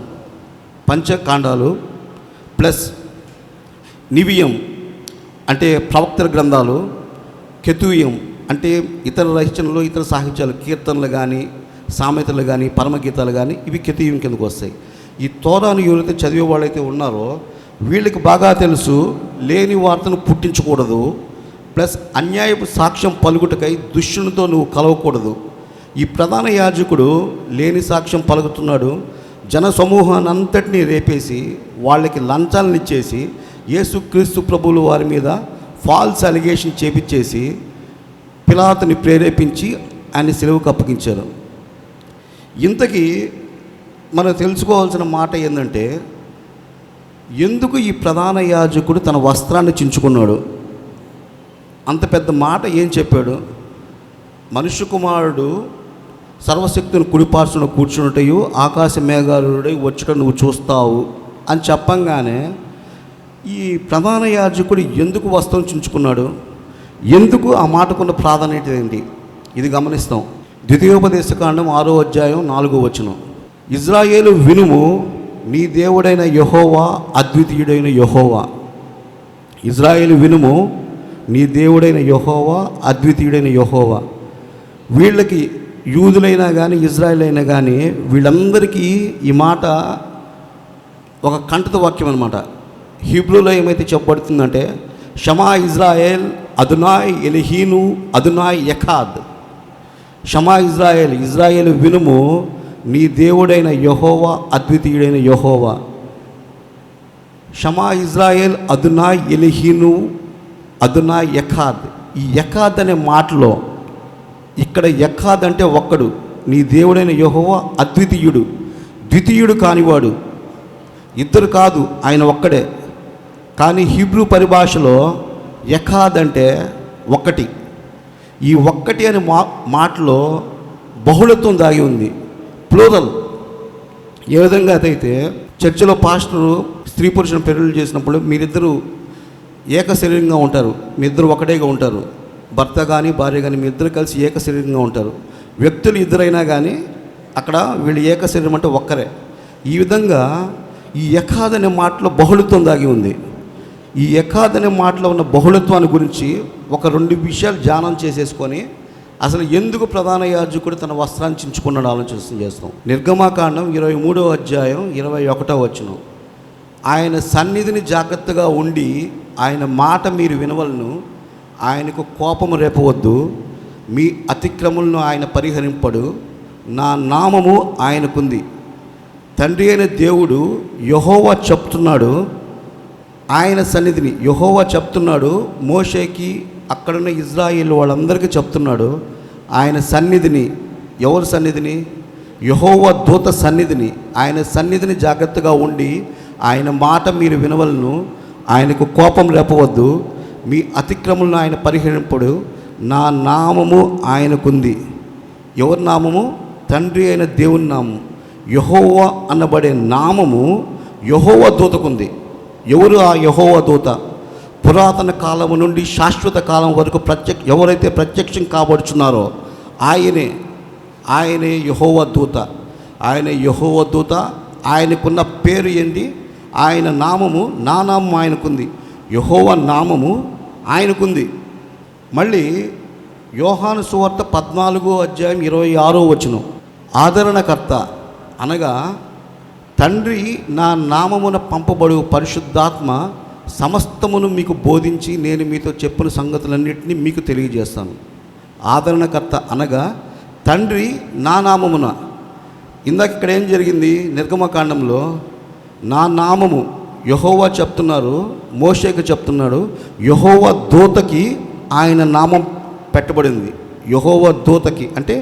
పంచకాండాలు ప్లస్ నివియం అంటే ప్రవక్తల గ్రంథాలు, కెతూయం అంటే ఇతర రచనలు, ఇతర సాహిత్యాలు, కీర్తనలు కానీ, సామెతలు కానీ, పరమగీతాలు కానీ, ఇవి కెతూయం కిందకు వస్తాయి. ఈ తోరాను ఎవరైతే చదివే వాళ్ళైతే ఉన్నారో వీళ్ళకి బాగా తెలుసు, లేని వార్తను పుట్టించకూడదు, ప్లస్ అన్యాయపు సాక్ష్యం పలుకుటకై దుష్టునితో నువ్వు కలవకూడదు. ఈ ప్రధాన యాజకుడు లేని సాక్ష్యం పలుకుతున్నాడు. జన సమూహాన్ని అంతటినీ రేపేసి వాళ్ళకి లంచాలను ఇచ్చేసి యేసుక్రీస్తు ప్రభువుల వారి మీద ఫాల్స్ అలిగేషన్ చేపించేసి పిలాతుని ప్రేరేపించి ఆయన సిలువకు అప్పగించారు. ఇంతకీ మనం తెలుసుకోవాల్సిన మాట ఏంటంటే, ఎందుకు ఈ ప్రధాన యాజకుడు తన వస్త్రాన్ని చించుకున్నాడు? అంత పెద్ద మాట ఏం చెప్పాడు? మనుష్య కుమారుడు సర్వశక్తిని కుడిపార్చున కూర్చున్నటయు ఆకాశ మేఘారుడై వచ్చుట నువ్వు చూస్తావు అని చెప్పంగానే ఈ ప్రధాన యాజకుడు ఎందుకు వస్త్రం చించుకున్నాడు? ఎందుకు ఆ మాటకున్న ప్రాధాన్యత ఏంటి? ఇది గమనిస్తాం. ద్వితీయోపదేశకాండం 6వ అధ్యాయం 4వ వచనం, ఇజ్రాయేలు వినుము, నీ దేవుడైన యెహోవా అద్వితీయుడైన యెహోవా. ఇజ్రాయేలు వినుము, నీ దేవుడైన యెహోవా అద్వితీయుడైన యెహోవా. వీళ్ళకి యూదులైనా కానీ, ఇజ్రాయేల్ అయినా కానీ, వీళ్ళందరికీ ఈ మాట ఒక కంఠిత వాక్యం అనమాట. హీబ్రూలో ఏమైతే చెప్పబడుతుందంటే, షమా ఇజ్రాయేల్ అదునాయ్ ఎలిహీను అదునాయ్ ఎఖాద్. షమా ఇజ్రాయేల్, ఇజ్రాయేల్ వినుము, నీ దేవుడైన యెహోవా అద్వితీయుడైన యెహోవా. షమా ఇజ్రాయేల్ అదునాయ్ ఎలిహీను అదునాయ్ ఎఖాద్. ఈ ఎఖాద్ అనే మాటలో ఇక్కడ ఎఖాద్ అంటే ఒక్కడు, నీ దేవుడైన యెహోవా అద్వితీయుడు, ద్వితీయుడు కానివాడు. ఇద్దరు కాదు, ఆయన ఒక్కడే. కానీ హీబ్రూ పరిభాషలో ఎఖాద్ అంటే ఒక్కటి. ఈ ఒక్కటి అనే మాటలో బహుళత్వం దాగి ఉంది, ప్లూరల్. ఏ విధంగా అయితే చర్చిలో పాస్టరు స్త్రీ పురుషుని పెళ్లి చేసినప్పుడు మీరిద్దరూ ఏక శరీరంగా ఉంటారు, మీ ఇద్దరు ఒకటేగా ఉంటారు. భర్త కానీ భార్య కానీ మీ ఇద్దరు కలిసి ఏక శరీరంగా ఉంటారు. వ్యక్తులు ఇద్దరైనా కానీ అక్కడ వీళ్ళు ఏక శరీరం అంటే ఒక్కరే. ఈ విధంగా ఈ ఎఖాద్ అనే మాటలో బహుళత్వం దాగి ఉంది. ఈ ఎఖాద్ అనే మాటలో ఉన్న బహుళత్వాన్ని గురించి ఒక 2 విషయాలు ధ్యానం చేసేసుకొని అసలు ఎందుకు ప్రధాన యాజకుడు తన వస్త్రాన్ని చించుకున్నాడు ఆలోచన చేస్తాం. నిర్గమాకాండం 23వ అధ్యాయం 21వ వచనం, ఆయన సన్నిధిని జాగ్రత్తగా ఉండి ఆయన మాట మీరు వినవలను, ఆయనకు కోపము రేపవద్దు, మీ అతిక్రములను ఆయన పరిహరింపడు, నా నామము ఆయనకుంది. తండ్రి అయిన దేవుడు యెహోవా చెప్తున్నాడు, ఆయన సన్నిధిని యెహోవా చెప్తున్నాడు మోషేకి, అక్కడున్న ఇజ్రాయేల్ వాళ్ళందరికీ చెప్తున్నాడు ఆయన సన్నిధిని. ఎవరి సన్నిధిని? యెహోవా దూత సన్నిధిని. ఆయన సన్నిధిని జాగ్రత్తగా ఉండి ఆయన మాట మీరు వినవలను, ఆయనకు కోపం రేపవద్దు, మీ అతిక్రమలను ఆయన పరిహరింపడు, నా నామము ఆయనకుంది. ఎవరి నామము? తండ్రి అయిన దేవుని నామము. యెహోవా అనబడే నామము యెహోవా దూతకుంది. ఎవరు ఆ యెహోవా దూత? పురాతన కాలం నుండి శాశ్వత కాలం వరకు ఎవరైతే ప్రత్యక్షం కాబడుచున్నారో ఆయనే యెహోవా దూత. ఆయన యెహోవా దూత. ఆయనకున్న పేరు ఏంటి? ఆయన నామము, నా నామం ఆయనకుంది. యెహోవా నామము ఆయనకుంది. మళ్ళీ యోహాను సువార్త 14:26 ఆదరణకర్త అనగా తండ్రి నా నామమున పంపబడు పరిశుద్ధాత్మ సమస్తమును మీకు బోధించి నేను మీతో చెప్పిన సంగతులన్నింటినీ మీకు తెలియజేస్తాను. ఆదరణకర్త అనగా తండ్రి నా నామమున. ఇందాక ఇక్కడ ఏం జరిగింది? నిర్గమకాండంలో నా నామము యెహోవా చెప్తున్నారు, మోషేకి చెప్తున్నాడు. యెహోవా దూతకి ఆయన నామం పెట్టబడింది. యెహోవా దూతకి అంటే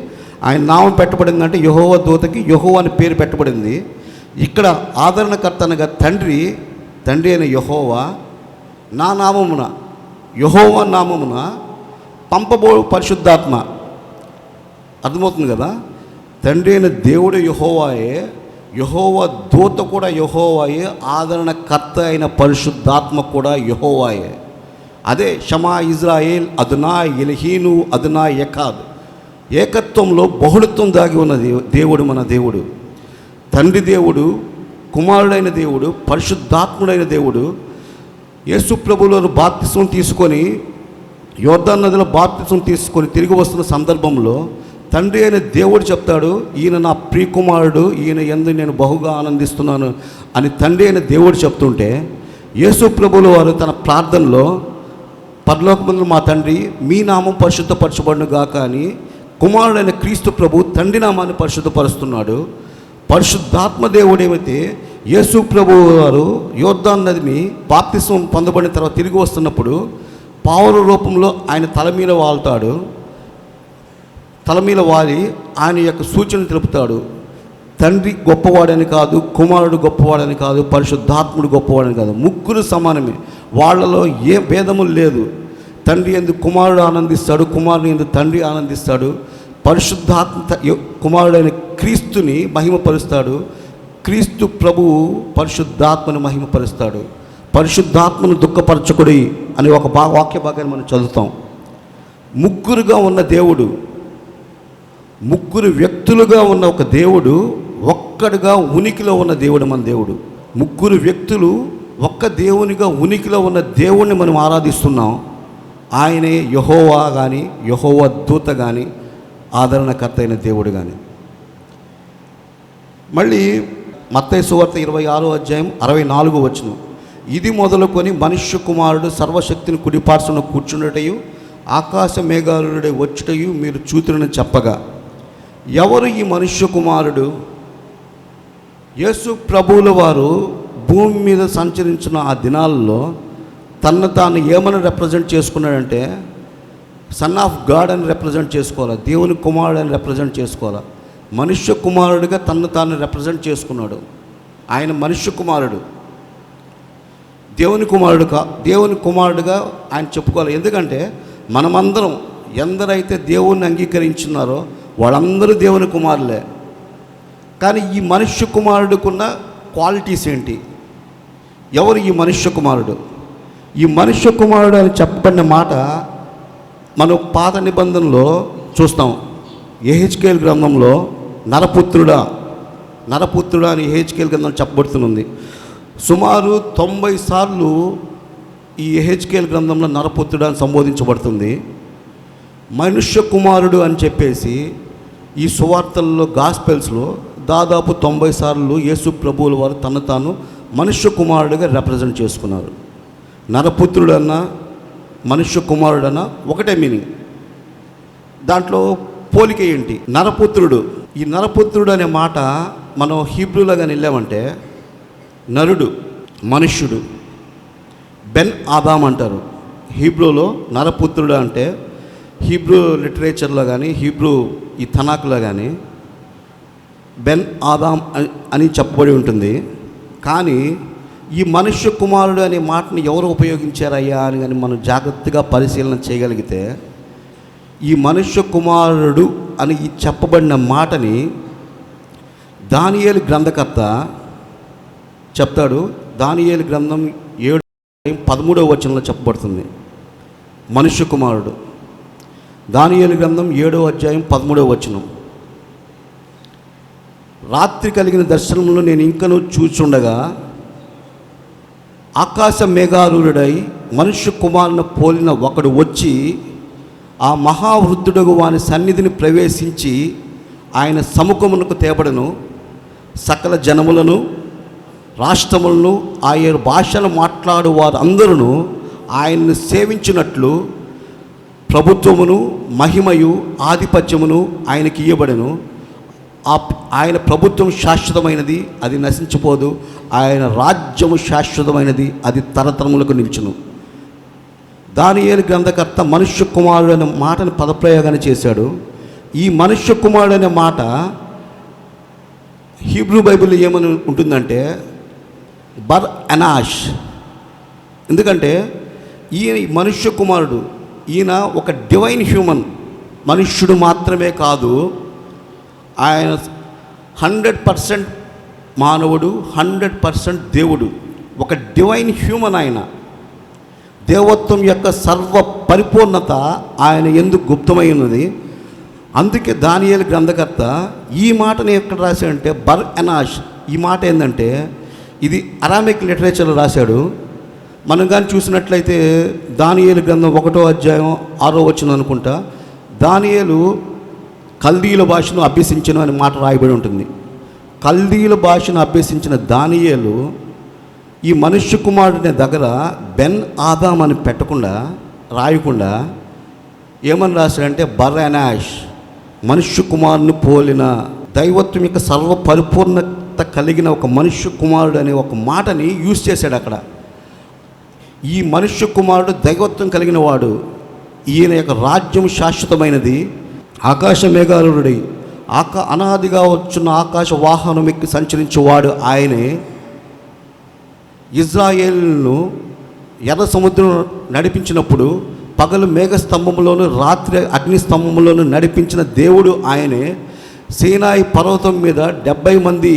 ఆయన నామం పెట్టబడింది, అంటే యెహోవా దూతకి యెహోవా అని పేరు పెట్టబడింది. ఇక్కడ ఆదరణకర్త అనగా తండ్రి అయిన యెహోవా నా నామమున, యెహోవా నామమున పంపబో పరిశుద్ధాత్మ. అర్థమవుతుంది కదా? తండ్రి అయిన దేవుడు యెహోవాయే, యెహోవా దూత కూడా యెహోవాయే, ఆదరణకర్త అయిన పరిశుద్ధాత్మ కూడా యెహోవాయే. అదే షమా ఇజ్రాయేల్ అదునా ఎల్హీను అదునా ఎకాద్. ఏకత్వంలో బహుళత్వం దాగి ఉన్న దేవుడు మన దేవుడు. తండ్రి దేవుడు, కుమారుడైన దేవుడు, పరిశుద్ధాత్ముడైన దేవుడు. యేసు ప్రభువులు బాప్తిసం తీసుకొని యోర్దాను నదిలో బాప్తిసం తీసుకొని తిరిగి వస్తున్న సందర్భంలో తండ్రి అయిన దేవుడు చెప్తాడు, ఈయన నా ప్రియకుమారుడు, ఈయన యందు నేను బహుగా ఆనందిస్తున్నాను అని తండ్రి అయిన దేవుడు చెప్తుంటే, యేసు ప్రభువుల వారు తన ప్రార్థనలో పరలోకమందు మా తండ్రి మీ నామం పరిశుద్ధపరచబడును గాక అని కుమారుడైన క్రీస్తు ప్రభు తండ్రి నామాన్ని పరిశుద్ధపరుస్తున్నాడు. పరిశుద్ధాత్మ దేవుడు ఏమైతే యేసు ప్రభు వారు యోర్దాను నదిని బాప్తిసం పొందబడిన తర్వాత తిరిగి వస్తున్నప్పుడు పావుల రూపంలో ఆయన తల మీద వాళ్తాడు. తల మీద వాలి ఆయన యొక్క సూచన తెలుపుతాడు. తండ్రి గొప్పవాడని కాదు, కుమారుడు గొప్పవాడని కాదు, పరిశుద్ధాత్ముడు గొప్పవాడని కాదు, ముగ్గురు సమానమే. వాళ్ళలో ఏ భేదము లేదు. తండ్రి యందు కుమారుడు ఆనందిస్తాడు, కుమారుని యందు తండ్రి ఆనందిస్తాడు. పరిశుద్ధాత్మ కుమారుడైన క్రీస్తుని మహిమపరుస్తాడు. క్రీస్తు ప్రభువు పరిశుద్ధాత్మను మహిమపరుస్తాడు. పరిశుద్ధాత్మను దుఃఖపరచకుడి అని ఒక వాక్య భాగాన్ని మనం చదువుతాం. ముగ్గురుగా ఉన్న దేవుడు, ముగ్గురు వ్యక్తులుగా ఉన్న ఒక దేవుడు, ఒక్కడుగా ఉనికిలో ఉన్న దేవుడు మన దేవుడు. ముగ్గురు వ్యక్తులు ఒక్క దేవునిగా ఉనికిలో ఉన్న దేవుణ్ణి మనం ఆరాధిస్తున్నాం. ఆయనే యెహోవా కానీ, యెహోవా దూత కానీ, ఆదరణకర్త అయిన దేవుడు కానీ. మళ్ళీ మత్తయి సువార్త 26:64 ఇది మొదలుకొని మనుష్య కుమారుడు సర్వశక్తిని కుడిపార్శ్వన కూర్చుండటయు ఆకాశ మేఘాలుడే వచ్చుటయు మీరు చూతురని చెప్పగా. ఎవరు ఈ మనుష్య కుమారుడు? యేసు ప్రభువుల వారు భూమి మీద సంచరించిన ఆ దినాల్లో తను తాను ఏమని రిప్రజెంట్ చేసుకున్నాడంటే సన్ ఆఫ్ గాడ్ అని రిప్రజెంట్ చేసుకోవాలి, దేవుని కుమారుడు అని రిప్రజెంట్ చేసుకోవాలి. మనుష్య కుమారుడిగా తను తాను రిప్రజెంట్ చేసుకున్నాడు. ఆయన మనుష్య కుమారుడు, దేవుని కుమారుడుగా ఆయన చెప్పుకోవాలి. ఎందుకంటే మనమందరం ఎందరైతే దేవుణ్ణి అంగీకరించున్నారో వాళ్ళందరూ దేవుని కుమారులే. కానీ ఈ మనుష్య కుమారుడికున్న క్వాలిటీస్ ఏంటి? ఎవరు ఈ మనుష్య కుమారుడు? ఈ మనుష్య కుమారుడు అని చెప్పబడిన మాట మనం పాత నిబంధనలో చూస్తాం. యెహెజ్కేలు గ్రంథంలో నరపుత్రుడా అని యెహెజ్కేలు గ్రంథం చెప్పబడుతుంది. సుమారు 90 సార్లు ఈ యెహెజ్కేలు గ్రంథంలో నరపుత్రుడా అని సంబోధించబడుతుంది. మనుష్య కుమారుడు అని చెప్పేసి ఈ సువార్తల్లో గాస్పెల్స్లో దాదాపు 90 సార్లు యేసు ప్రభువుల వారు తను తాను మనుష్య కుమారుడిగా రిప్రజెంట్ చేసుకున్నారు. నరపుత్రుడన్నా మనుష్య కుమారుడన్నా ఒకటే మీనింగ్. దాంట్లో పోలిక ఏంటి? నరపుత్రుడు. ఈ నరపుత్రుడు అనే మాట మనం హీబ్రూలో కానీ వెళ్ళామంటే నరుడు, మనుష్యుడు, బెన్ ఆదాం అంటారు. హీబ్రూలో నరపుత్రుడు అంటే హీబ్రూ లిటరేచర్లో కానీ హీబ్రూ ఈ తనాకులో కానీ బెన్ ఆదాం అని చెప్పబడి ఉంటుంది. కానీ ఈ మనుష్య కుమారుడు అనే మాటని ఎవరు ఉపయోగించారయ్యా అని కానీ మనం జాగ్రత్తగా పరిశీలన చేయగలిగితే ఈ మనుష్య కుమారుడు అని చెప్పబడిన మాటని దానియేలు గ్రంథకర్త చెప్తాడు. దానియేలు గ్రంథం 7:13 వచనంలో చెప్పబడుతుంది మనుష్య కుమారుడు. దానియేలు గ్రంథం 7:13 వచనం. రాత్రి కలిగిన దర్శనంలో నేను ఇంకనూ చూచుండగా ఆకాశ మేఘారూఢుడై మనుష్య కుమారుని పోలిన ఒకడు వచ్చి ఆ మహావృద్ధుడగు వాని సన్నిధిని ప్రవేశించి ఆయన సముఖమునకు తేబడను. సకల జనములను, రాష్ట్రములను, ఆయన భాషలు మాట్లాడు వారు అందరూ ఆయన్ని సేవించినట్లు ప్రభుత్వమును, మహిమయు, ఆధిపత్యమును ఆయనకి ఇయ్యబడెను. ఆయన ప్రభుత్వం శాశ్వతమైనది, అది నశించిపోదు. ఆయన రాజ్యము శాశ్వతమైనది, అది తరతరములకు నిల్చును. దానియేలు గ్రంథకర్త మనుష్య కుమారుడు అనే మాటను పదప్రయోగాన్ని చేశాడు. ఈ మనుష్య కుమారుడు అనే మాట హీబ్రూ బైబిల్లో ఏమని ఉంటుందంటే బర్ అనాష్. ఎందుకంటే ఈయన మనుష్య కుమారుడు, ఈయన ఒక డివైన్ హ్యూమన్, మనుష్యుడు మాత్రమే కాదు, ఆయన 100% మానవుడు, 100% దేవుడు, ఒక డివైన్ హ్యూమన్. ఆయన దేవత్వం యొక్క సర్వ పరిపూర్ణత ఆయన ఎందుకు గుప్తమై ఉన్నది. అందుకే దానియేలు గ్రంథకర్త ఈ మాటని ఎక్కడ రాశాడంటే బర్ అనాష్. ఈ మాట ఏంటంటే ఇది అరామిక్ లిటరేచర్లో రాశాడు. మనం కానీ చూసినట్లయితే దానియేలు గ్రంథం 1:6 వచనం అనుకుంటా, దానియేలు కల్దీయుల భాషను అభ్యసించను అనే మాట రాయబడి ఉంటుంది. కల్దీయుల భాషను అభ్యసించిన దానియేలు ఈ మనుష్య కుమారుడిని దగ్గర బెన్ ఆదాం అని పెట్టకుండా రాయకుండా ఏమని రాశాడంటే బర్ అనాష్, మనుష్య కుమారుని పోలిన దైవత్వం యొక్క సర్వ పరిపూర్ణత కలిగిన ఒక మనుష్య కుమారుడు అనే ఒక మాటని యూజ్ చేశాడు అక్కడ. ఈ మనుష్య కుమారుడు దైవత్వం కలిగిన వాడు, ఈయన యొక్క రాజ్యం శాశ్వతమైనది. ఆకాశ మేఘారుడై అనాదిగా వచ్చిన ఆకాశ వాహనం ఎక్కి సంచరించేవాడు ఆయనే. ఇజ్రాయేలును ఎర్ర సముద్రం నడిపించినప్పుడు పగలు మేఘస్తంభంలోను, రాత్రి అగ్నిస్తంభంలోను నడిపించిన దేవుడు ఆయనే. సీనాయి పర్వతం మీద 70 మంది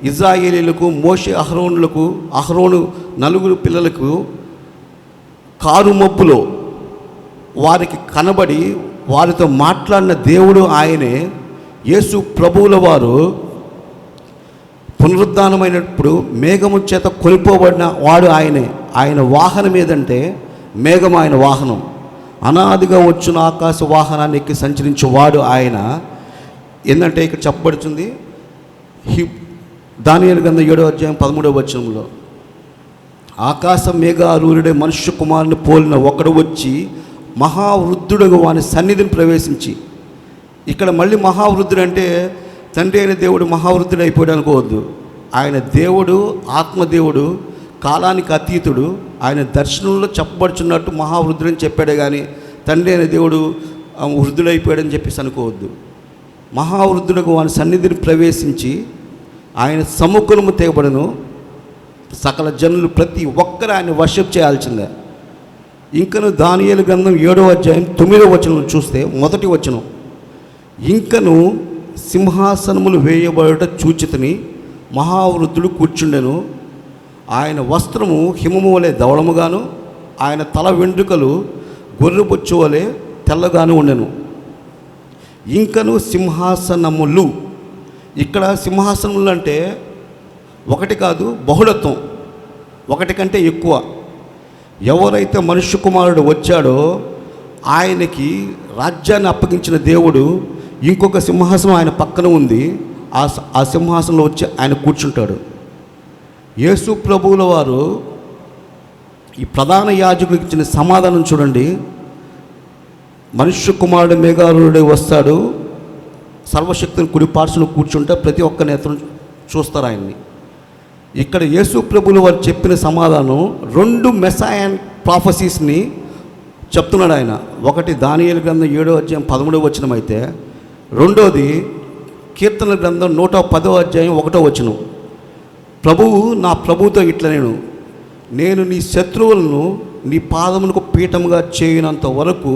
ఇజ్రాయేలీలకు, మోషే అహరోను 4 పిల్లలకు కారు మబ్బులో వారికి కనబడి వారితో మాట్లాడిన దేవుడు ఆయనే. యేసు ప్రభువుల వారు పునరుద్ధానమైనప్పుడు మేఘము చేత కొనిపోబడిన వాడు ఆయనే. ఆయన వాహనం ఏదంటే మేఘం ఆయన వాహనం. అనాదిగా వచ్చిన ఆకాశ వాహనాన్ని ఎక్కి సంచరించేవాడు ఆయన. ఏంటంటే ఇక్కడ చెప్పబడుతుంది దానియేలు గ్రంథం 7:13 వచనంలో ఆకాశ మేఘారూఢుడే మనుష్య కుమారుని పోలిన ఒకడు వచ్చి మహావృద్ధుడుగా వాని సన్నిధిని ప్రవేశించి. ఇక్కడ మళ్ళీ మహావృద్ధుడు అంటే తండ్రి అయిన దేవుడు మహావృద్ధుడు అయిపోయాడు అనుకోవద్దు. ఆయన దేవుడు, ఆత్మదేవుడు, కాలానికి అతీతుడు. ఆయన దర్శనంలో చెప్పబడుచున్నట్టు మహావృద్ధుడని చెప్పాడే కానీ తండ్రి అయిన దేవుడు వృద్ధుడైపోయాడని చెప్పేసి అనుకోవద్దు. మహావృద్ధుడుగా వాని సన్నిధిని ప్రవేశించి ఆయన సముఖము తెగబడను. సకల జనులు ప్రతి ఒక్కరు ఆయన వర్షిప్ చేయాల్సిందే. ఇంకను దానియేలు గ్రంథం 7:9 వచనం చూస్తే మొదటి వచనం, ఇంకను సింహాసనములు వేయబడుట చూచితిని, మహావృద్ధుడు కూర్చుండెను. ఆయన వస్త్రము హిమము వలె ధవళముగాను, ఆయన తల వెంట్రుకలు గొర్రెబొచ్చు వలె తెల్లగాను ఉండెను. ఇంకను సింహాసనములు, ఇక్కడ సింహాసనములు అంటే ఒకటి కాదు, బహుళత్వం, ఒకటి కంటే ఎక్కువ. ఎవరైతే మనుష్య కుమారుడు వచ్చాడో ఆయనకి రాజ్యాన్ని అప్పగించిన దేవుడు ఇంకొక సింహాసనం ఆయన పక్కన ఉంది. ఆ సింహాసనంలో వచ్చి ఆయన కూర్చుంటాడు. యేసు ప్రభువుల వారు ఈ ప్రధాన యాజకుడికి ఇచ్చిన సమాధానం చూడండి. మనుష్య కుమారుడు మేఘారూఢుడై వస్తాడు, సర్వశక్తిని కుడి పార్శ్వలో కూర్చుంటే ప్రతి ఒక్క నేత్రం చూస్తారు ఆయన్ని. ఇక్కడ యేసు ప్రభువులు వారు చెప్పిన సమాధానం 2 మెస్సాయన్ ప్రాఫెసీస్ని చెప్తున్నాడు ఆయన. ఒకటి దానియేలు గ్రంథం 7వ అధ్యాయం 13వ వచనం అయితే, రెండోది కీర్తనల గ్రంథం 110వ అధ్యాయం 1వ వచనం. ప్రభువు నా ప్రభువుతో ఇట్లా నేను నీ శత్రువులను నీ పాదములకు పీఠముగా చేయనంత వరకు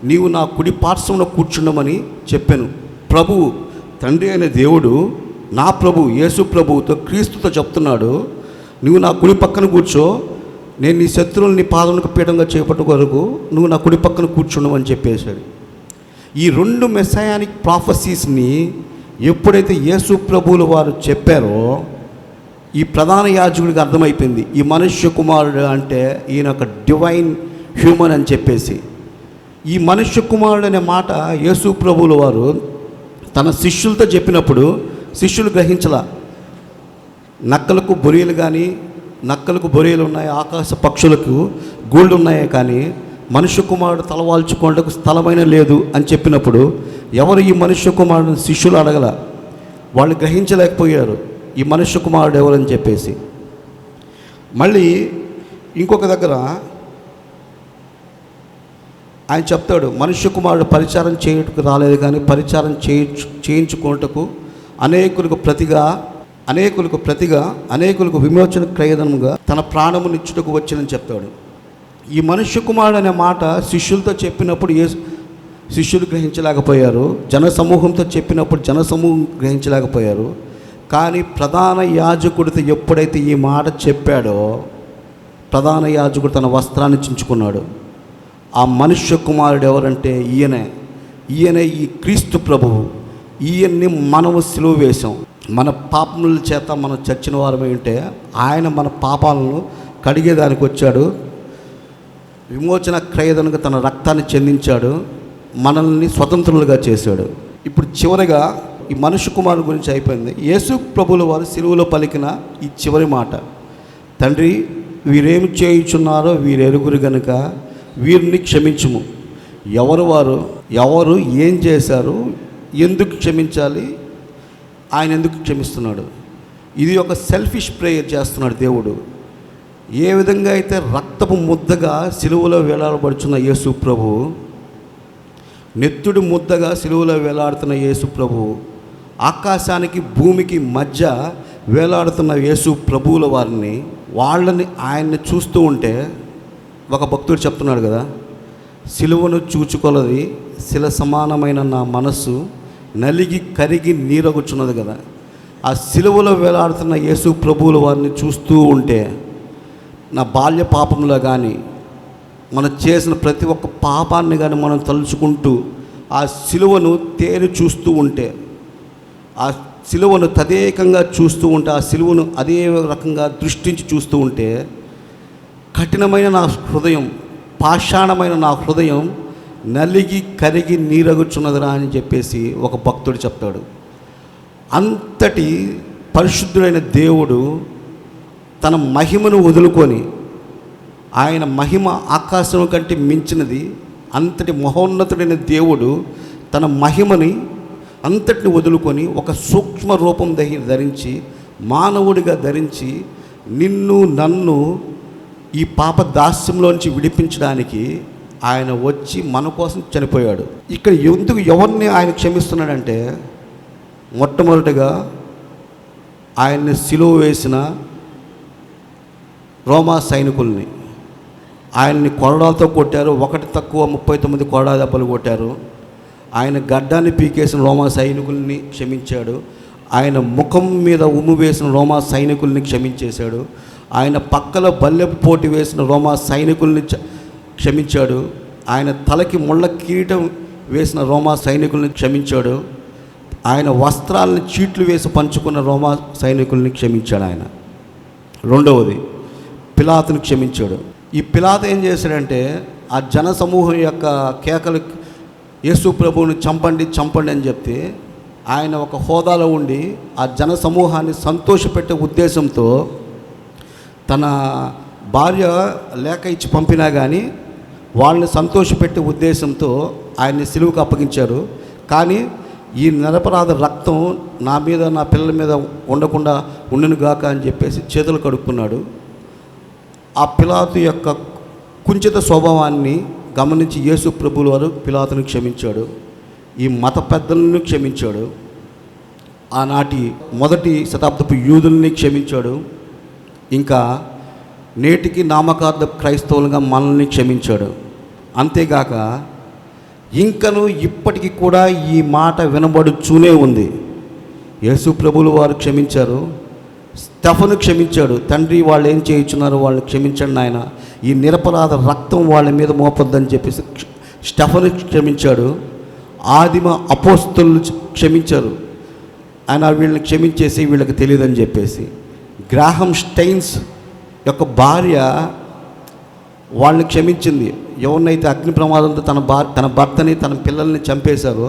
నీవు నా కుడి పార్శ్వమున కూర్చుండమని చెప్పాను. ప్రభువు తండ్రి అయిన దేవుడు నా ప్రభు యేసు ప్రభువుతో క్రీస్తుతో చెప్తున్నాడు, నువ్వు నా కుడి పక్కన కూర్చో, నేను నీ శత్రువులు నీ పాదములకు పీఠంగా చేపట్టు వరకు నువ్వు నా కుడి పక్కన కూర్చుండమని చెప్పేశాడు. ఈ 2 మెస్సాయానిక్ ప్రాఫెసీస్ని ఎప్పుడైతే యేసు ప్రభువులు వారు చెప్పారో ఈ ప్రధాన యాజకుడికి అర్థమైపోయింది, ఈ మనుష్య కుమారుడు అంటే ఈయన ఒక డివైన్ హ్యూమన్ అని చెప్పేసి. ఈ మనుష్య కుమారుడు అనే మాట యేసు ప్రభువులు వారు తన శిష్యులతో చెప్పినప్పుడు శిష్యులు గ్రహించలా. నక్కలకు బొరియలు ఉన్నాయి, ఆకాశ పక్షులకు గూళ్ళు ఉన్నాయి, కానీ మనుష్య కుమారుడు తలవాల్చుకోవడానికి స్థలమైన లేదు అని చెప్పినప్పుడు ఎవరు ఈ మనుష్య కుమారుడు శిష్యులు అడగల. వాళ్ళు గ్రహించలేకపోయారు ఈ మనుష్య కుమారుడు ఎవరని చెప్పేసి. మళ్ళీ ఇంకొక దగ్గర ఆయన చెప్తాడు, మనుష్య కుమారుడు పరిచారం చేయుటకు రాలేదు కానీ పరిచారం చేయించుకోవటకు అనేకులకు ప్రతిగా అనేకులకు విమోచన క్రయదనముగా తన ప్రాణమునిచ్చుటకు వచ్చినని చెప్తాడు. ఈ మనుష్య కుమారుడు అనే మాట శిష్యులతో చెప్పినప్పుడు శిష్యులు గ్రహించలేకపోయారు, జనసమూహంతో చెప్పినప్పుడు జనసమూహం గ్రహించలేకపోయారు. కానీ ప్రధాన యాజకుడితో ఎప్పుడైతే ఈ మాట చెప్పాడో ప్రధాన యాజకుడు తన వస్త్రాన్ని చించుకున్నాడు. ఆ మనుష్య కుమారుడు ఎవరంటే ఈయనే ఈ క్రీస్తు ప్రభువు. ఈయన్ని మనము సిలువ వేశాం. మన పాపముల చేత మనం చచ్చిన వారమే ఉంటే ఆయన మన పాపాలను కడిగేదానికి వచ్చాడు, విమోచన క్రయదనకు తన రక్తాన్ని చెందించాడు, మనల్ని స్వతంత్రులుగా చేశాడు. ఇప్పుడు చివరిగా ఈ మనుష్య కుమారుడు గురించి అయిపోయింది. యేసు ప్రభువుల వారు సిలువలో పలికిన ఈ చివరి మాట, తండ్రి వీరేమి చేయుచున్నారో వీరెరుగురు గనుక వీరిని క్షమించుము. ఎవరు ఏం చేశారు, ఎందుకు క్షమించాలి, ఆయన ఎందుకు క్షమిస్తున్నాడు? ఇది ఒక సెల్ఫిష్ ప్రేయర్ చేస్తున్నాడు దేవుడు. ఏ విధంగా అయితే రక్తపు ముద్దగా సిలువలో వేలాడబడుచున్న యేసు ప్రభు, నెత్తుడు ముద్దగా సిలువలో వేలాడుతున్న యేసు ప్రభు, ఆకాశానికి భూమికి మధ్య వేలాడుతున్న యేసు ప్రభువుల వారిని ఆయన్ని చూస్తూ ఉంటే ఒక భక్తుడు చెప్తున్నాడు కదా, సిలువను చూచుకొలది శిల సమానమైన నా మనస్సు నలిగి కరిగి నీరగుచున్నది కదా. ఆ సిలువలో వేలాడుతున్న యేసు ప్రభువుల వారిని చూస్తూ ఉంటే నా బాల్య పాపంలో కానీ మనం చేసిన ప్రతి ఒక్క పాపాన్ని కానీ మనం తలుచుకుంటూ ఆ సిలువను తేరి చూస్తూ ఉంటే, ఆ సిలువను తదేకంగా చూస్తూ ఉంటే, ఆ సిలువను అదే రకంగా దృష్టించి చూస్తూ ఉంటే కఠినమైన నా హృదయం, పాషాణమైన నా హృదయం నలిగి కరిగి నీరగుచున్నదిరా అని చెప్పేసి ఒక భక్తుడు చెప్తాడు. అంతటి పరిశుద్ధుడైన దేవుడు తన మహిమను వదులుకొని, ఆయన మహిమ ఆకాశం కంటే మించినది, అంతటి మహోన్నతుడైన దేవుడు తన మహిమని అంతటిని వదులుకొని ఒక సూక్ష్మ రూపం ధరించి మానవుడిగా ధరించి నిన్ను నన్ను ఈ పాప దాస్యంలోంచి విడిపించడానికి ఆయన వచ్చి మన కోసం చనిపోయాడు. ఇక్కడ ఎవరిని ఆయన క్షమిస్తున్నాడంటే, మొట్టమొదటిగా ఆయన్ని సిలువ వేసిన రోమా సైనికుల్ని, ఆయన్ని కొరడాలతో కొట్టారు, ఒకటి తక్కువ 39 కొరడా దెబ్బలు కొట్టారు. ఆయన గడ్డాన్ని పీకేసిన రోమా సైనికుల్ని క్షమించాడు. ఆయన ముఖం మీద ఉమ్ము వేసిన రోమా సైనికుల్ని క్షమించేశాడు. ఆయన పక్కల బల్లెపు పోటీ వేసిన రోమా సైనికుల్ని క్షమించాడు. ఆయన తలకి ముళ్ళ కిరీటం వేసిన రోమా సైనికుల్ని క్షమించాడు. ఆయన వస్త్రాలను చీట్లు వేసి పంచుకున్న రోమా సైనికుల్ని క్షమించాడు ఆయన. రెండవది పిలాతుని క్షమించాడు. ఈ పిలాతు ఏం చేశాడంటే, ఆ జన సమూహం యొక్క కేకలు యేసు ప్రభువుని చంపండి చంపండి అని చెప్తే, ఆయన ఒక హోదాలో ఉండి ఆ జన సమూహాన్ని సంతోషపెట్టే ఉద్దేశంతో తన భార్య లేఖ ఇచ్చి పంపినా కానీ వాళ్ళని సంతోషపెట్టే ఉద్దేశంతో ఆయన్ని సిలువకు అప్పగించారు. కానీ ఈ నిరపరాధ రక్తం నా మీద నా పిల్లల మీద ఉండకుండా ఉండును గాక అని చెప్పేసి చేతులు కడుక్కున్నాడు. ఆ పిలాతు యొక్క కుంచిత స్వభావాన్ని గమనించి యేసు ప్రభువుల వారు పిలాతును క్షమించాడు. ఈ మత పెద్దలను క్షమించాడు. ఆనాటి మొదటి శతాబ్దపు యూదుల్ని క్షమించాడు. ఇంకా నేటికి నామకార్థ క్రైస్తవులుగా మనల్ని క్షమించాడు. అంతేగాక ఇంకను ఇప్పటికీ కూడా ఈ మాట వినబడుచూనే ఉంది. యేసు ప్రభువుల వారు క్షమించారు, స్టెఫను క్షమించాడు. తండ్రి వాళ్ళు ఏం చేయించున్నారో వాళ్ళని క్షమించండి నాయన, ఈ నిరపరాధ రక్తం వాళ్ళ మీద మోపొద్దని చెప్పేసి స్టెఫను క్షమించాడు. ఆదిమ అపోస్తలు క్షమించారు. ఆయన వీళ్ళని క్షమించేసి వీళ్ళకి తెలియదని చెప్పేసి గ్రాహం స్టైన్స్ యొక్క భార్య వాళ్ళని క్షమించింది. ఎవరినైతే అగ్ని ప్రమాదంతో తన భర్తని తన పిల్లల్ని చంపేశారో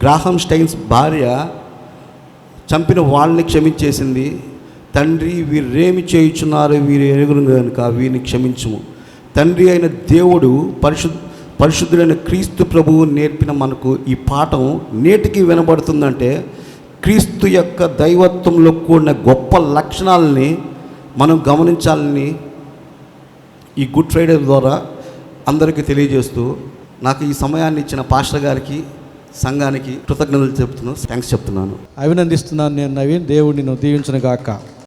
గ్రాహం స్టైన్స్ భార్య చంపిన వాళ్ళని క్షమించేసింది. తండ్రి వీరేమి చేయుచున్నారు, వీరు ఎరుగును కనుక వీరిని క్షమించుము. తండ్రి అయిన దేవుడు పరిశుద్ధుడైన క్రీస్తు ప్రభువు నేర్పిన మనకు ఈ పాఠం నేటికి వినబడుతుందంటే క్రీస్తు యొక్క దైవత్వంలో కూడిన గొప్ప లక్షణాలని మనం గమనించాలని ఈ గుడ్ ఫ్రైడే ద్వారా అందరికీ తెలియజేస్తూ నాకు ఈ సమయాన్ని ఇచ్చిన పాస్టర్ గారికి, సంఘానికి కృతజ్ఞతలు థ్యాంక్స్ చెప్తున్నాను. అభినందిస్తున్నాను నేను నవీన్. దేవుడిని నువ్వు దీవించును గాక.